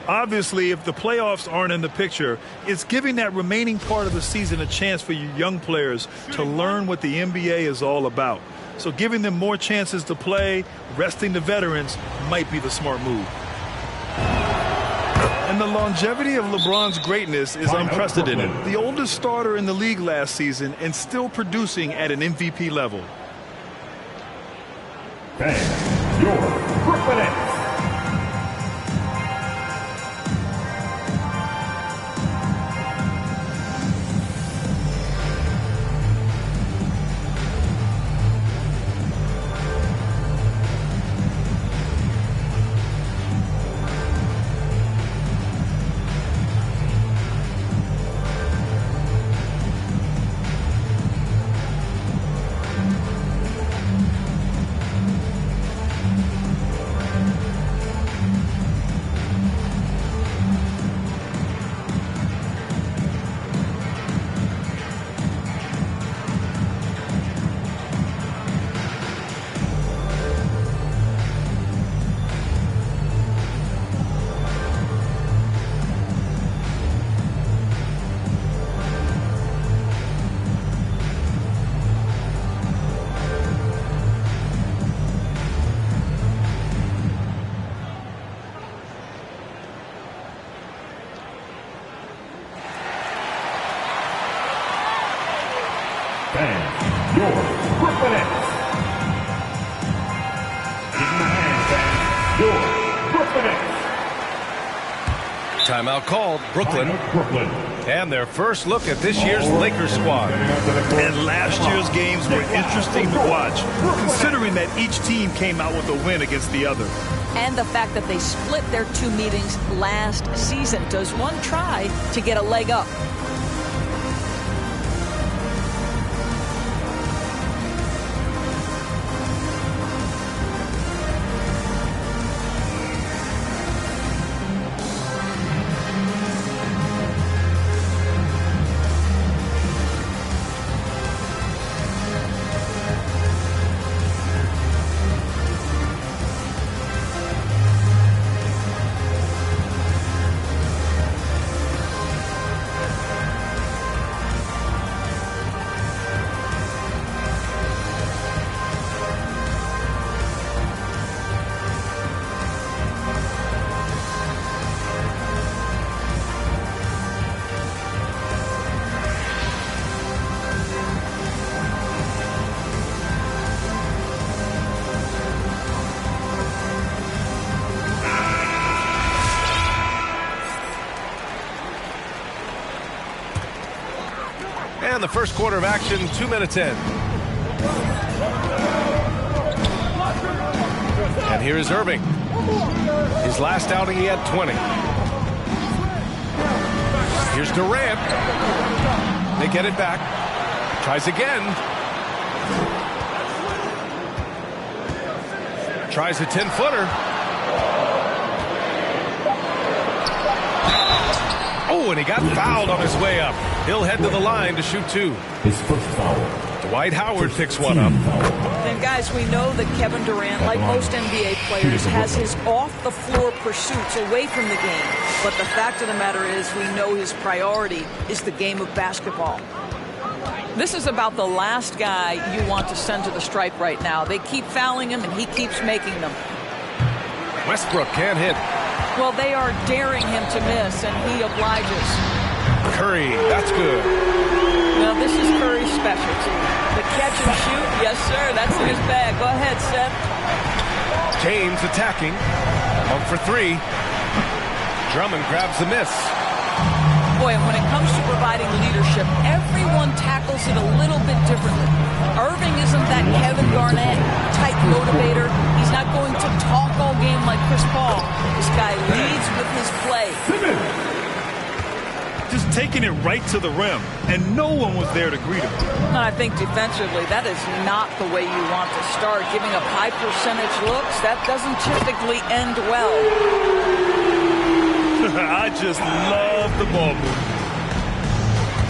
Obviously, if the playoffs aren't in the picture, it's giving that remaining part of the season a chance for you young players to learn what the NBA is all about. So giving them more chances to play, resting the veterans, might be the smart move. And the longevity of LeBron's greatness is unprecedented. The oldest starter in the league last season and still producing at an MVP level. Bang, your Brooklyn Nets. Fans, your Brooklyn Nets. Give them a hand, fans. Your Brooklyn Nets. Timeout called, Brooklyn. And their first look at this year's Lakers squad. And last year's games were interesting to watch, considering that each team came out with a win against the other. And the fact that they split their two meetings last season. Does one try to get a leg up? And the first quarter of action, 2 minutes in. And here is Irving. His last outing, he had 20. Here's Durant. They get it back. Tries again. Tries a 10-footer. Oh, and he got fouled on his way up. He'll head to the line to shoot two. His first foul. Dwight Howard picks one up. And guys, we know that Kevin Durant, like most NBA players, has his off-the-floor pursuits away from the game. But the fact of the matter is, we know his priority is the game of basketball. This is about the last guy you want to send to the stripe right now. They keep fouling him, and he keeps making them. Westbrook can't hit. Well, they are daring him to miss, and he obliges. Curry, that's good. Now, this is Curry's specialty. The catch and shoot, yes, sir, that's in his bag. Go ahead, Seth. James attacking. 1 for 3. Drummond grabs the miss. Boy, and when it comes to providing leadership, everyone tackles it a little bit differently. Irving isn't that Kevin Garnett type motivator. He's not going to talk all game like Chris Paul. This guy leads with his play. Just taking it right to the rim, and no one was there to greet him. And I think defensively, that is not the way you want to start. Giving up high percentage looks, that doesn't typically end well. I just love the ball movement.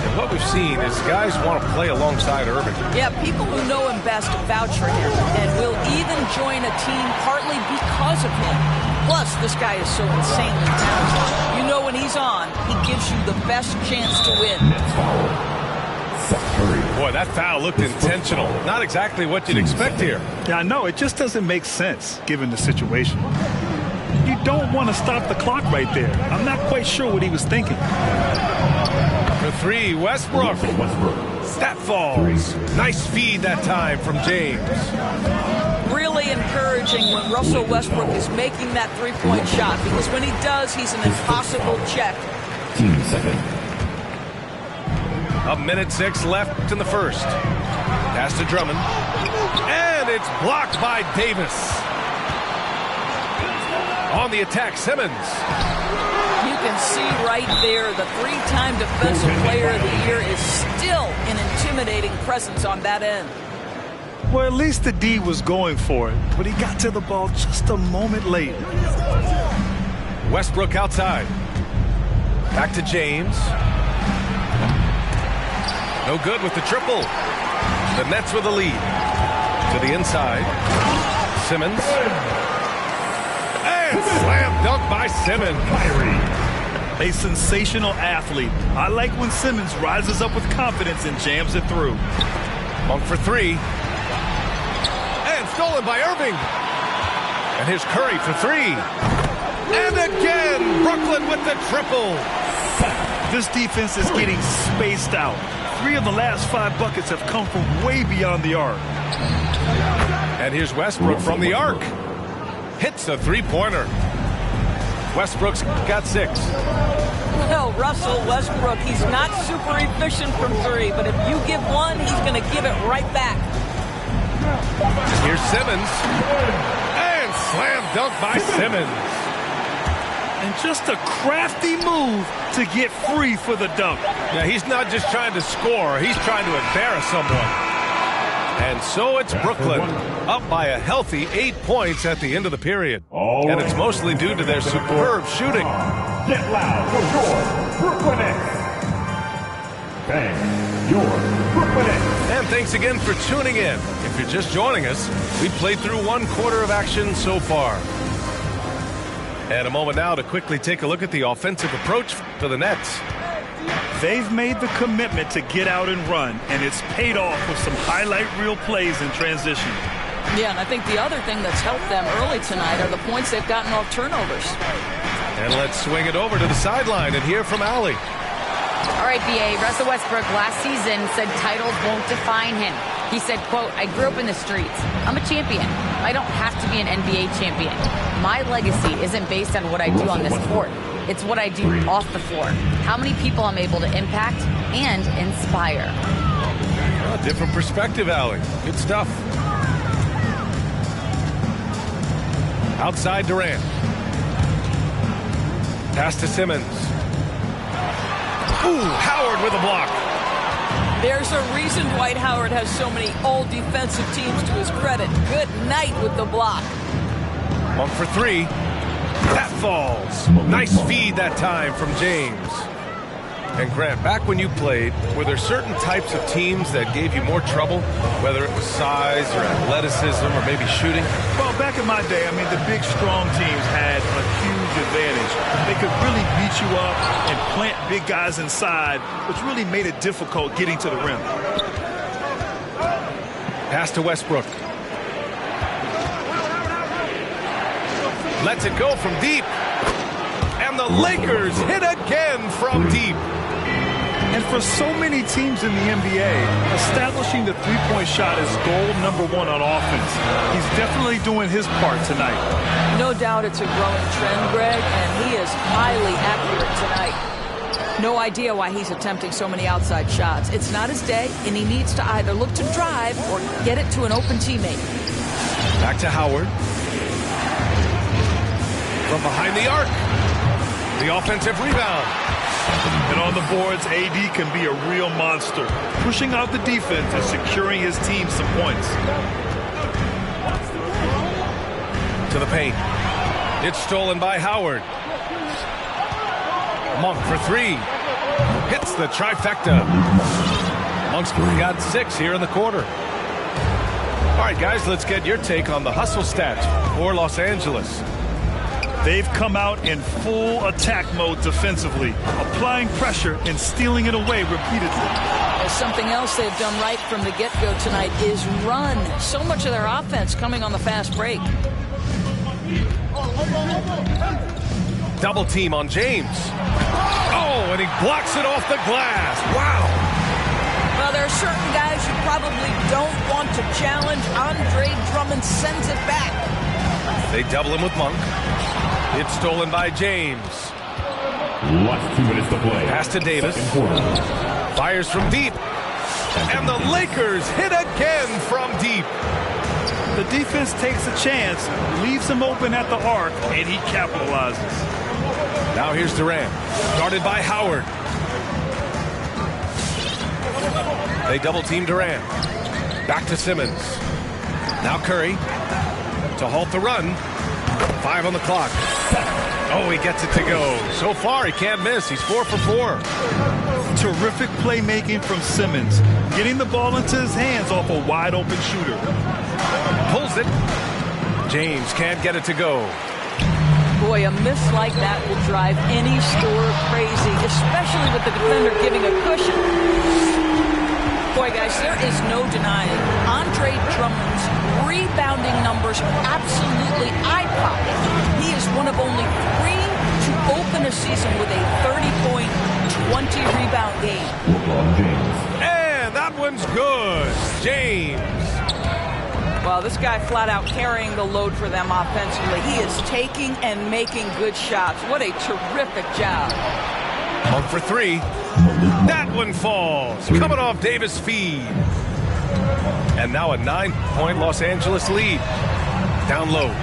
And what we've seen is guys want to play alongside Irving. Yeah, people who know him best vouch for him and will even join a team partly because of him. Plus, this guy is so insanely talented. You know when he's on, he gives you the best chance to win. Boy, that foul looked intentional. Not exactly what you'd expect here. Yeah, I know. It just doesn't make sense given the situation. You don't want to stop the clock right there. I'm not quite sure what he was thinking. For 3, Westbrook. That falls. Nice feed that time from James. Really encouraging when Russell Westbrook is making that three-point shot, because when he does, he's an impossible check. Team second. 1:06 left in the first. Pass to Drummond. And it's blocked by Davis. On the attack, Simmons. You can see right there the 3-time Defensive Player of the Year is still an intimidating presence on that end. Well, at least the D was going for it, but he got to the ball just a moment late. Westbrook outside. Back to James. No good with the triple. The Nets with the lead. To the inside. Simmons. And slam dunk by Simmons. A sensational athlete. I like when Simmons rises up with confidence and jams it through. 1 for 3. And stolen by Irving. And here's Curry for 3. And again, Brooklyn with the triple. This defense is getting spaced out. 3 of the last 5 buckets have come from way beyond the arc. And here's Westbrook from the arc. Hits a three-pointer. Westbrook's got 6. Well, Russell Westbrook, he's not super efficient from 3, but if you give one, he's going to give it right back. Here's Simmons. And slam dunk by Simmons. And just a crafty move to get free for the dunk. Yeah, he's not just trying to score. He's trying to embarrass someone. And so it's Brooklyn, up by a healthy 8 points at the end of the period. And it's mostly due to their superb shooting. Get loud for your Brooklyn Nets. Bang, your Brooklyn Nets. And thanks again for tuning in. If you're just joining us, we've played through 1 quarter of action so far. And a moment now to quickly take a look at the offensive approach for the Nets. They've made the commitment to get out and run, and it's paid off with some highlight reel plays in transition. Yeah, and I think the other thing that's helped them early tonight are the points they've gotten off turnovers. And let's swing it over to the sideline and hear from Allie. All right, B.A. Russell Westbrook last season said titles won't define him. He said, quote, "I grew up in the streets. I'm a champion. I don't have to be an NBA champion. My legacy isn't based on what I do on this court. It's what I do off the floor. How many people I'm able to impact and inspire." Well, different perspective, Allie. Good stuff. Outside Durant. Pass to Simmons. Ooh, Howard with a block. There's a reason Dwight Howard has so many all defensive teams to his credit. Good night with the block. 1 for 3. That falls. Nice feed that time from James. And Grant, back when you played, were there certain types of teams that gave you more trouble, whether it was size or athleticism or maybe shooting? Well, back in my day, I mean, the big, strong teams had a huge advantage. They could really beat you up and plant big guys inside, which really made it difficult getting to the rim. Pass to Westbrook. Lets it go from deep. And the Lakers hit again from deep. And for so many teams in the NBA, establishing the three-point shot is goal number one on offense. He's definitely doing his part tonight. No doubt it's a growing trend, Greg, and he is highly accurate tonight. No idea why he's attempting so many outside shots. It's not his day, and he needs to either look to drive or get it to an open teammate. Back to Howard. From behind the arc. The offensive rebound. And on the boards, AD can be a real monster, pushing out the defense and securing his team some points. To the paint. It's stolen by Howard. Monk for three. Hits the trifecta. Monk's got 6 here in the quarter. All right, guys, let's get your take on the hustle stats for Los Angeles. They've come out in full attack mode defensively, applying pressure and stealing it away repeatedly. Something else they've done right from the get-go tonight is run. So much of their offense coming on the fast break. Double team on James. Oh, and he blocks it off the glass. Wow. Well, there are certain guys you probably don't want to challenge. Andre Drummond sends it back. They double him with Monk. It's stolen by James. Last 2 minutes to play. Pass to Davis. Fires from deep. And the Lakers hit again from deep. The defense takes a chance, leaves him open at the arc, and he capitalizes. Now here's Durant. Guarded by Howard. They double team Durant. Back to Simmons. Now Curry. To halt the run. 5 on the clock. Oh, he gets it to go. So far, he can't miss. He's 4 for 4. Terrific playmaking from Simmons, getting the ball into his hands off a wide-open shooter. Pulls it. James can't get it to go. Boy, a miss like that will drive any scorer crazy, especially with the defender giving a cushion. Boy, guys, there is no denying Andre Drummond's rebounding numbers are absolutely eye-popping. He is one of only 3 to open a season with a 30-point, 20-rebound game. And that one's good. James. Well, this guy flat out carrying the load for them offensively. He is taking and making good shots. What a terrific job. Monk for 3. That one falls. Coming off Davis' feed. And now a 9-point Los Angeles lead. Down low.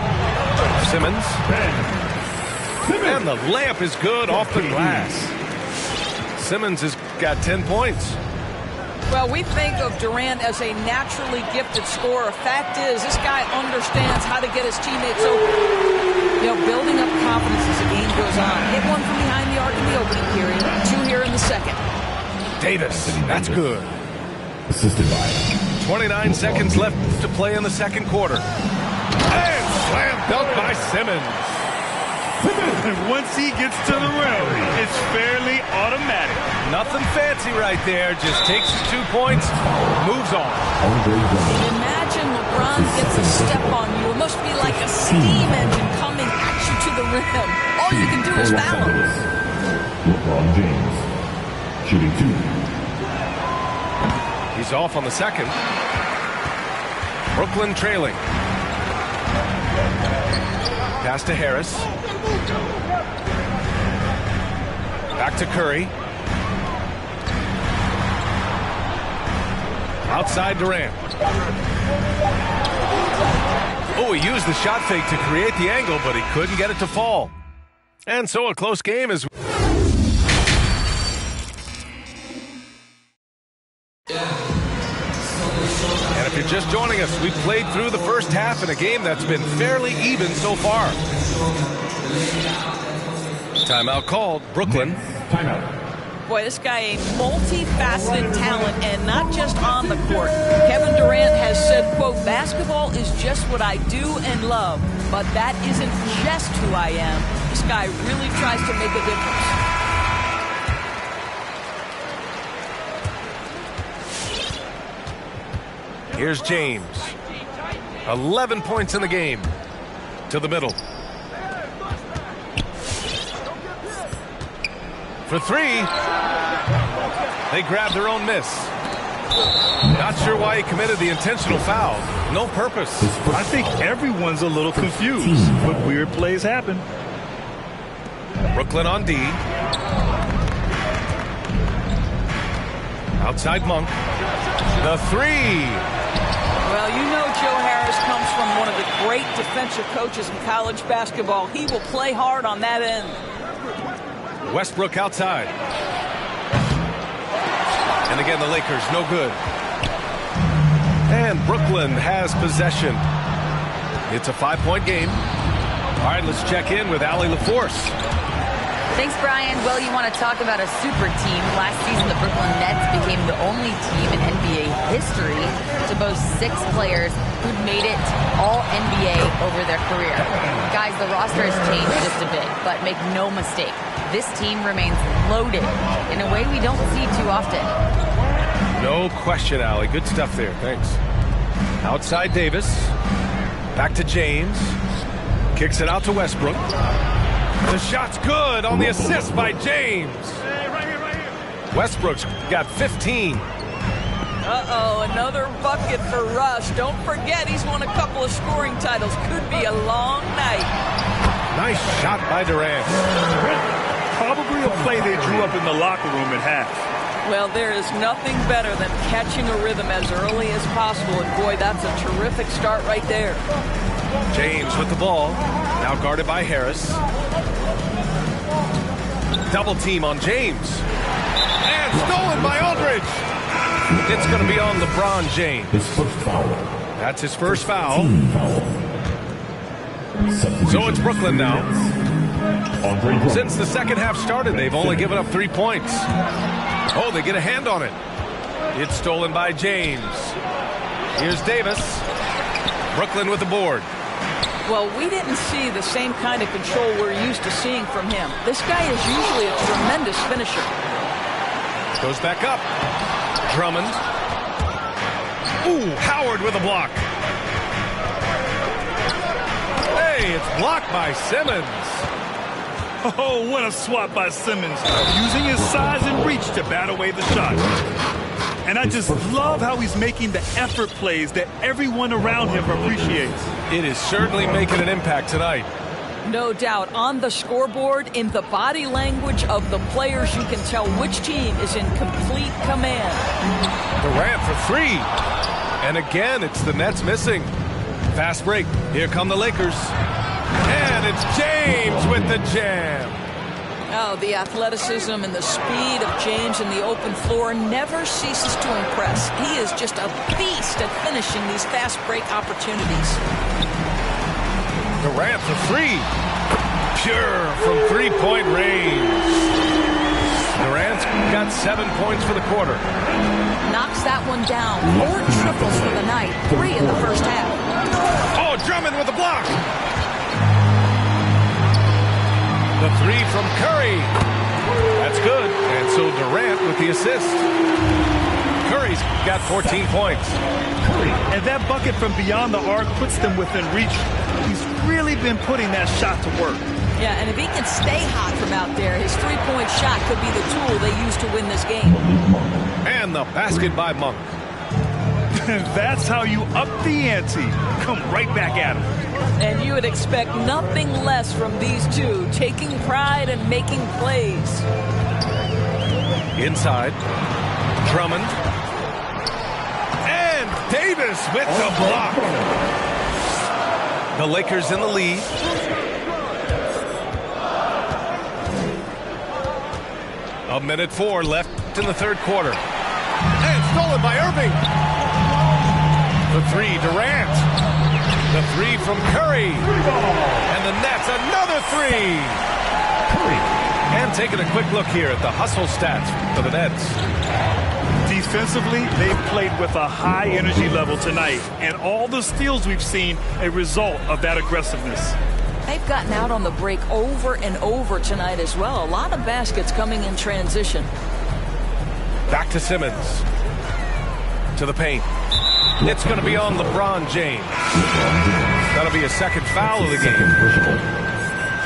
Simmons. And the layup is good off the glass. Simmons has got 10 points. Well, we think of Durant as a naturally gifted scorer. Fact is, this guy understands how to get his teammates open. You know, building up confidence as the game goes on. Hit one from behind the arc in the opening period. 2 here in the second. Davis, that's good. Assisted by 29 seconds left to play in the second quarter. And slam dunk by Simmons. And once he gets to the rim, it's fairly automatic. Nothing fancy right there. Just takes his 2 points, moves on. Imagine LeBron gets a step on you. It must be like a steam engine coming at you to the rim. All you can do is foul him. LeBron James, shooting 2. He's off on the second. Brooklyn trailing. Pass to Harris. Back to Curry. Outside Durant. Oh, he used the shot fake to create the angle, but he couldn't get it to fall. And so a close game is... And if you're just joining us, we've played through the first half in a game that's been fairly even so far. Timeout called. Brooklyn. Timeout. Boy, this guy a multifaceted talent, and not just on the court. Kevin Durant has said, quote, basketball is just what I do and love, but that isn't just who I am. This guy really tries to make a difference. Here's James. 11 points in the game. To the middle. For three. They grab their own miss. Not sure why he committed the intentional foul. No purpose. I think everyone's a little confused, but weird plays happen. Brooklyn on D. Outside Monk. The three. Well, you know Joe Harris comes from one of the great defensive coaches in college basketball. He will play hard on that end. Westbrook outside. And again, the Lakers, no good. And Brooklyn has possession. It's a 5-point game. All right, let's check in with Allie LaForce. Thanks, Brian. Well, you want to talk about a super team. Last season, the Brooklyn Nets became the only team in NBA history to boast 6 players who'd made it all NBA over their career. Guys, the roster has changed just a bit, but make no mistake, this team remains loaded in a way we don't see too often. No question, Allie. Good stuff there. Thanks. Outside Davis. Back to James. Kicks it out to Westbrook. The shot's good on the assist by James. Westbrook's got 15. Uh-oh, another bucket for Russ. Don't forget, he's won a couple of scoring titles. Could be a long night. Nice shot by Durant. Probably a play they drew up in the locker room at half. Well, there is nothing better than catching a rhythm as early as possible. And boy, that's a terrific start right there. James with the ball. Now guarded by Harris. Double team on James. And stolen by Aldridge. It's going to be on LeBron James. His first foul. That's his first foul. So it's Brooklyn now. Since the second half started, they've only given up 3 points. Oh, they get a hand on it. It's stolen by James. Here's Davis. Brooklyn with the board. Well, we didn't see the same kind of control we're used to seeing from him. This guy is usually a tremendous finisher. Goes back up. Drummond. Ooh, Howard with a block. Hey, it's blocked by Simmons. Oh, what a swat by Simmons, using his size and reach to bat away the shot. And I just love how he's making the effort plays that everyone around him appreciates. It is certainly making an impact tonight. No doubt. On the scoreboard, in the body language of the players, you can tell which team is in complete command. Durant for three. And again, it's the Nets missing. Fast break. Here come the Lakers. And it's James with the jam. Oh, the athleticism and the speed of James in the open floor never ceases to impress. He is just a beast at finishing these fast break opportunities. Durant for three. Pure from three-point range. Durant's got 7 points for the quarter. Knocks that one down. 4 triples for the night. 3 in the first half. Oh, Drummond with the block. The three from Curry. That's good. And so Durant with the assist. Curry's got 14 points. And that bucket from beyond the arc puts them within reach. He's really been putting that shot to work. Yeah, and if he can stay hot from out there, his three-point shot could be the tool they use to win this game. And the basket by Monk. That's how you up the ante. Come right back at him. And you would expect nothing less from these two, taking pride and making plays. Inside. Drummond. And Davis with the block. The Lakers in the lead. A minute 4 left in the third quarter. And stolen by Irving. The three, Durant. The three from Curry. And the Nets, another three. And taking a quick look here at the hustle stats for the Nets. Defensively, they've played with a high energy level tonight. And all the steals we've seen, a result of that aggressiveness. They've gotten out on the break over and over tonight as well. A lot of baskets coming in transition. Back to Simmons. To the paint. It's going to be on LeBron James. That'll be a second foul of the game.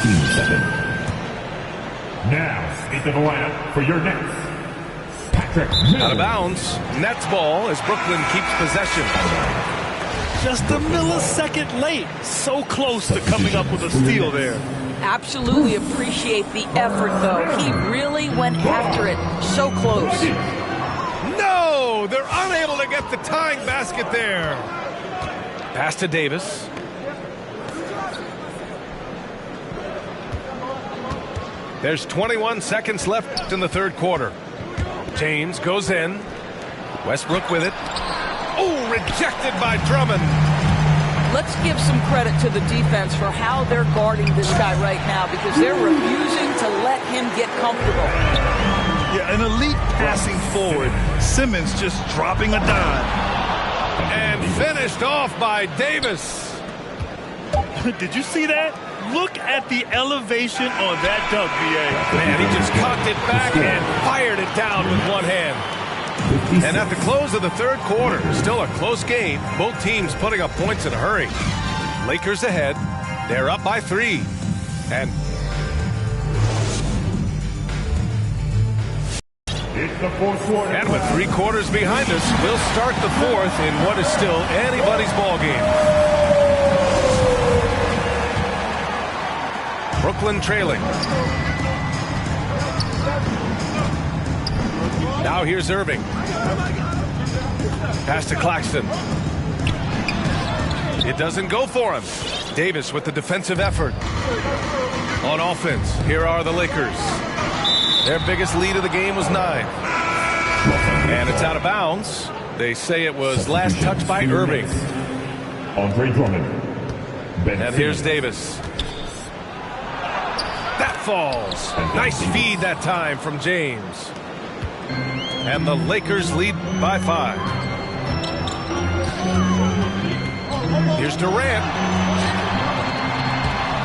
Team 7. Now, into the lineup for your Nets. Patrick Mills. Out of bounds. Nets ball as Brooklyn keeps possession. Just a millisecond late. So close to coming up with a steal there. Absolutely appreciate the effort, though. He really went after it. So close. No! They're unable to get the tying basket there. Pass to Davis. There's 21 seconds left in the third quarter. James goes in. Westbrook with it. Oh, rejected by Drummond. Let's give some credit to the defense for how they're guarding this guy right now, because they're refusing to let him get comfortable. Yeah, an elite passing forward. Simmons just dropping a dime. And finished off by Davis. Did you see that? Look at the elevation on that dunk, B.A. Man, he just cocked it back and fired it down with one hand. And at the close of the third quarter, still a close game. Both teams putting up points in a hurry. Lakers ahead. They're up by 3. It's the fourth quarter. And with 3 quarters behind us, we'll start the fourth in what is still anybody's ball game. Brooklyn trailing. Now here's Irving. Pass to Claxton. It doesn't go for him. Davis with the defensive effort. On offense, here are the Lakers. Their biggest lead of the game was 9. And it's out of bounds. They say it was last touched by Irving. Andre Drummond. And here's Davis. That falls. Nice feed that time from James. And the Lakers lead by 5. Here's Durant.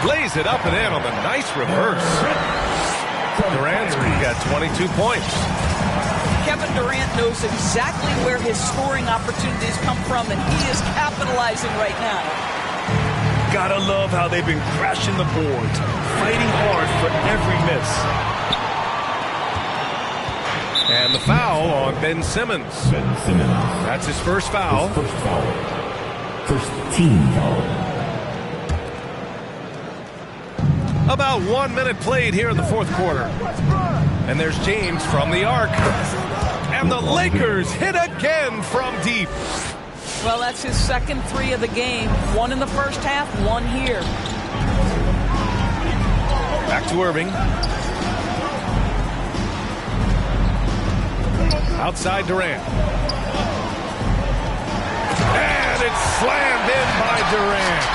Lays it up and in on the nice reverse. Durant's got 22 points. Kevin Durant knows exactly where his scoring opportunities come from, and he is capitalizing right now. Gotta love how they've been crashing the boards, fighting hard for every miss. And the foul on Ben Simmons. Ben Simmons. That's his first foul. First foul. First team foul. About 1 minute played here in the fourth quarter. And there's James from the arc. And the Lakers hit again from deep. Well, that's his second 3 of the game. 1 in the first half, 1 here. Back to Irving. Outside Durant. And it's slammed in by Durant.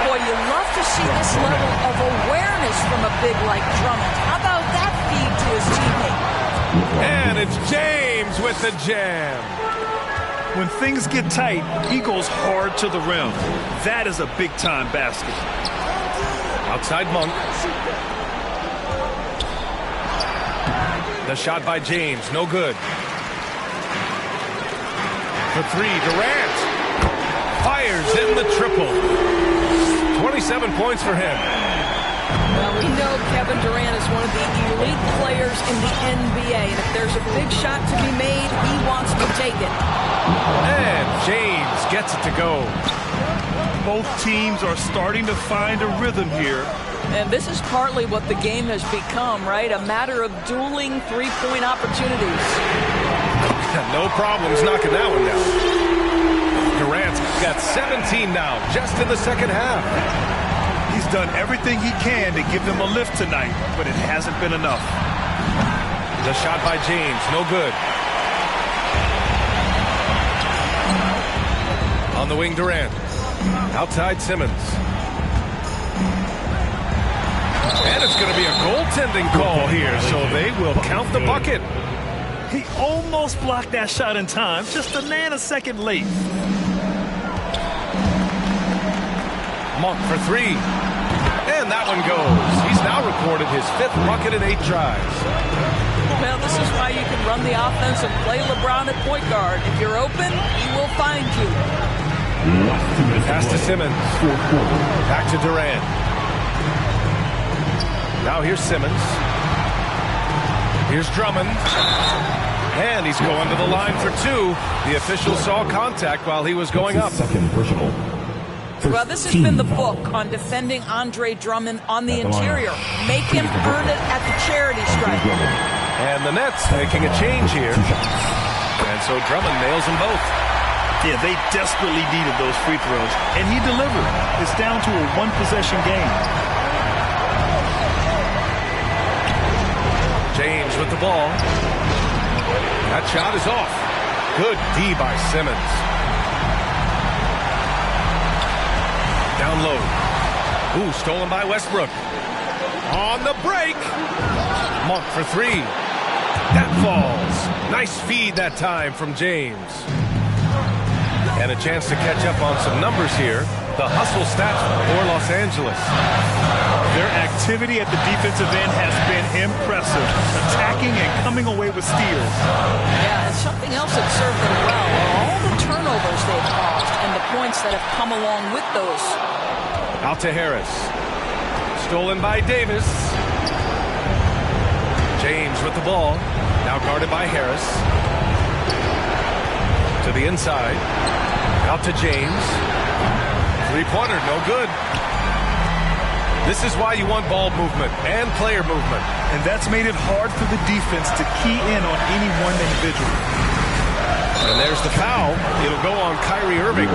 Boy, you love to see this level of awareness from a big like Drummond. How about that feed to his teammate? And it's James with the jam. When things get tight, he goes hard to the rim. That is a big-time basket. Outside Monk. The shot by James, no good. For 3, Durant fires in the triple. 27 points for him. Well, we know Kevin Durant is one of the elite players in the NBA, and if there's a big shot to be made, he wants to take it. And James gets it to go. Both teams are starting to find a rhythm here. And this is partly what the game has become, right? A matter of dueling three-point opportunities. No problems knocking that one down. Durant's got 17 now, just in the second half. He's done everything he can to give them a lift tonight, but it hasn't been enough. The shot by James, no good. On the wing, Durant. Outside Simmons. And it's going to be a goaltending call here, so they will count the bucket. He almost blocked that shot in time, just a nanosecond late. Monk for 3. And that one goes. He's now recorded his 5th bucket in 8 tries. Well, this is why you can run the offense and play LeBron at point guard. If you're open, he will find you. Pass to Simmons. Back to Durant. Now here's Simmons. Here's Drummond. And he's going to the line for two. The official saw contact while he was going up. Second personal. Well, this has been the book on defending Andre Drummond on the interior. Make him earn it at the charity stripe. And the Nets making a change here. And so Drummond nails them both. Yeah, they desperately needed those free throws, and he delivered. It's down to a one-possession game. James with the ball. That shot is off. Good D by Simmons. Down low. Ooh, stolen by Westbrook. On the break. Monk for three. That falls. Nice feed that time from James. And a chance to catch up on some numbers here. The hustle stats for Los Angeles. Their activity at the defensive end has been impressive. Attacking and coming away with steals. Yeah, and something else that served them well are all the turnovers they've caused and the points that have come along with those. Out to Harris. Stolen by Davis. James with the ball. Now guarded by Harris. To the inside. Out to James. Three-pointer, no good. This is why you want ball movement and player movement. And that's made it hard for the defense to key in on any one individual. And there's the foul. It'll go on Kyrie Irving.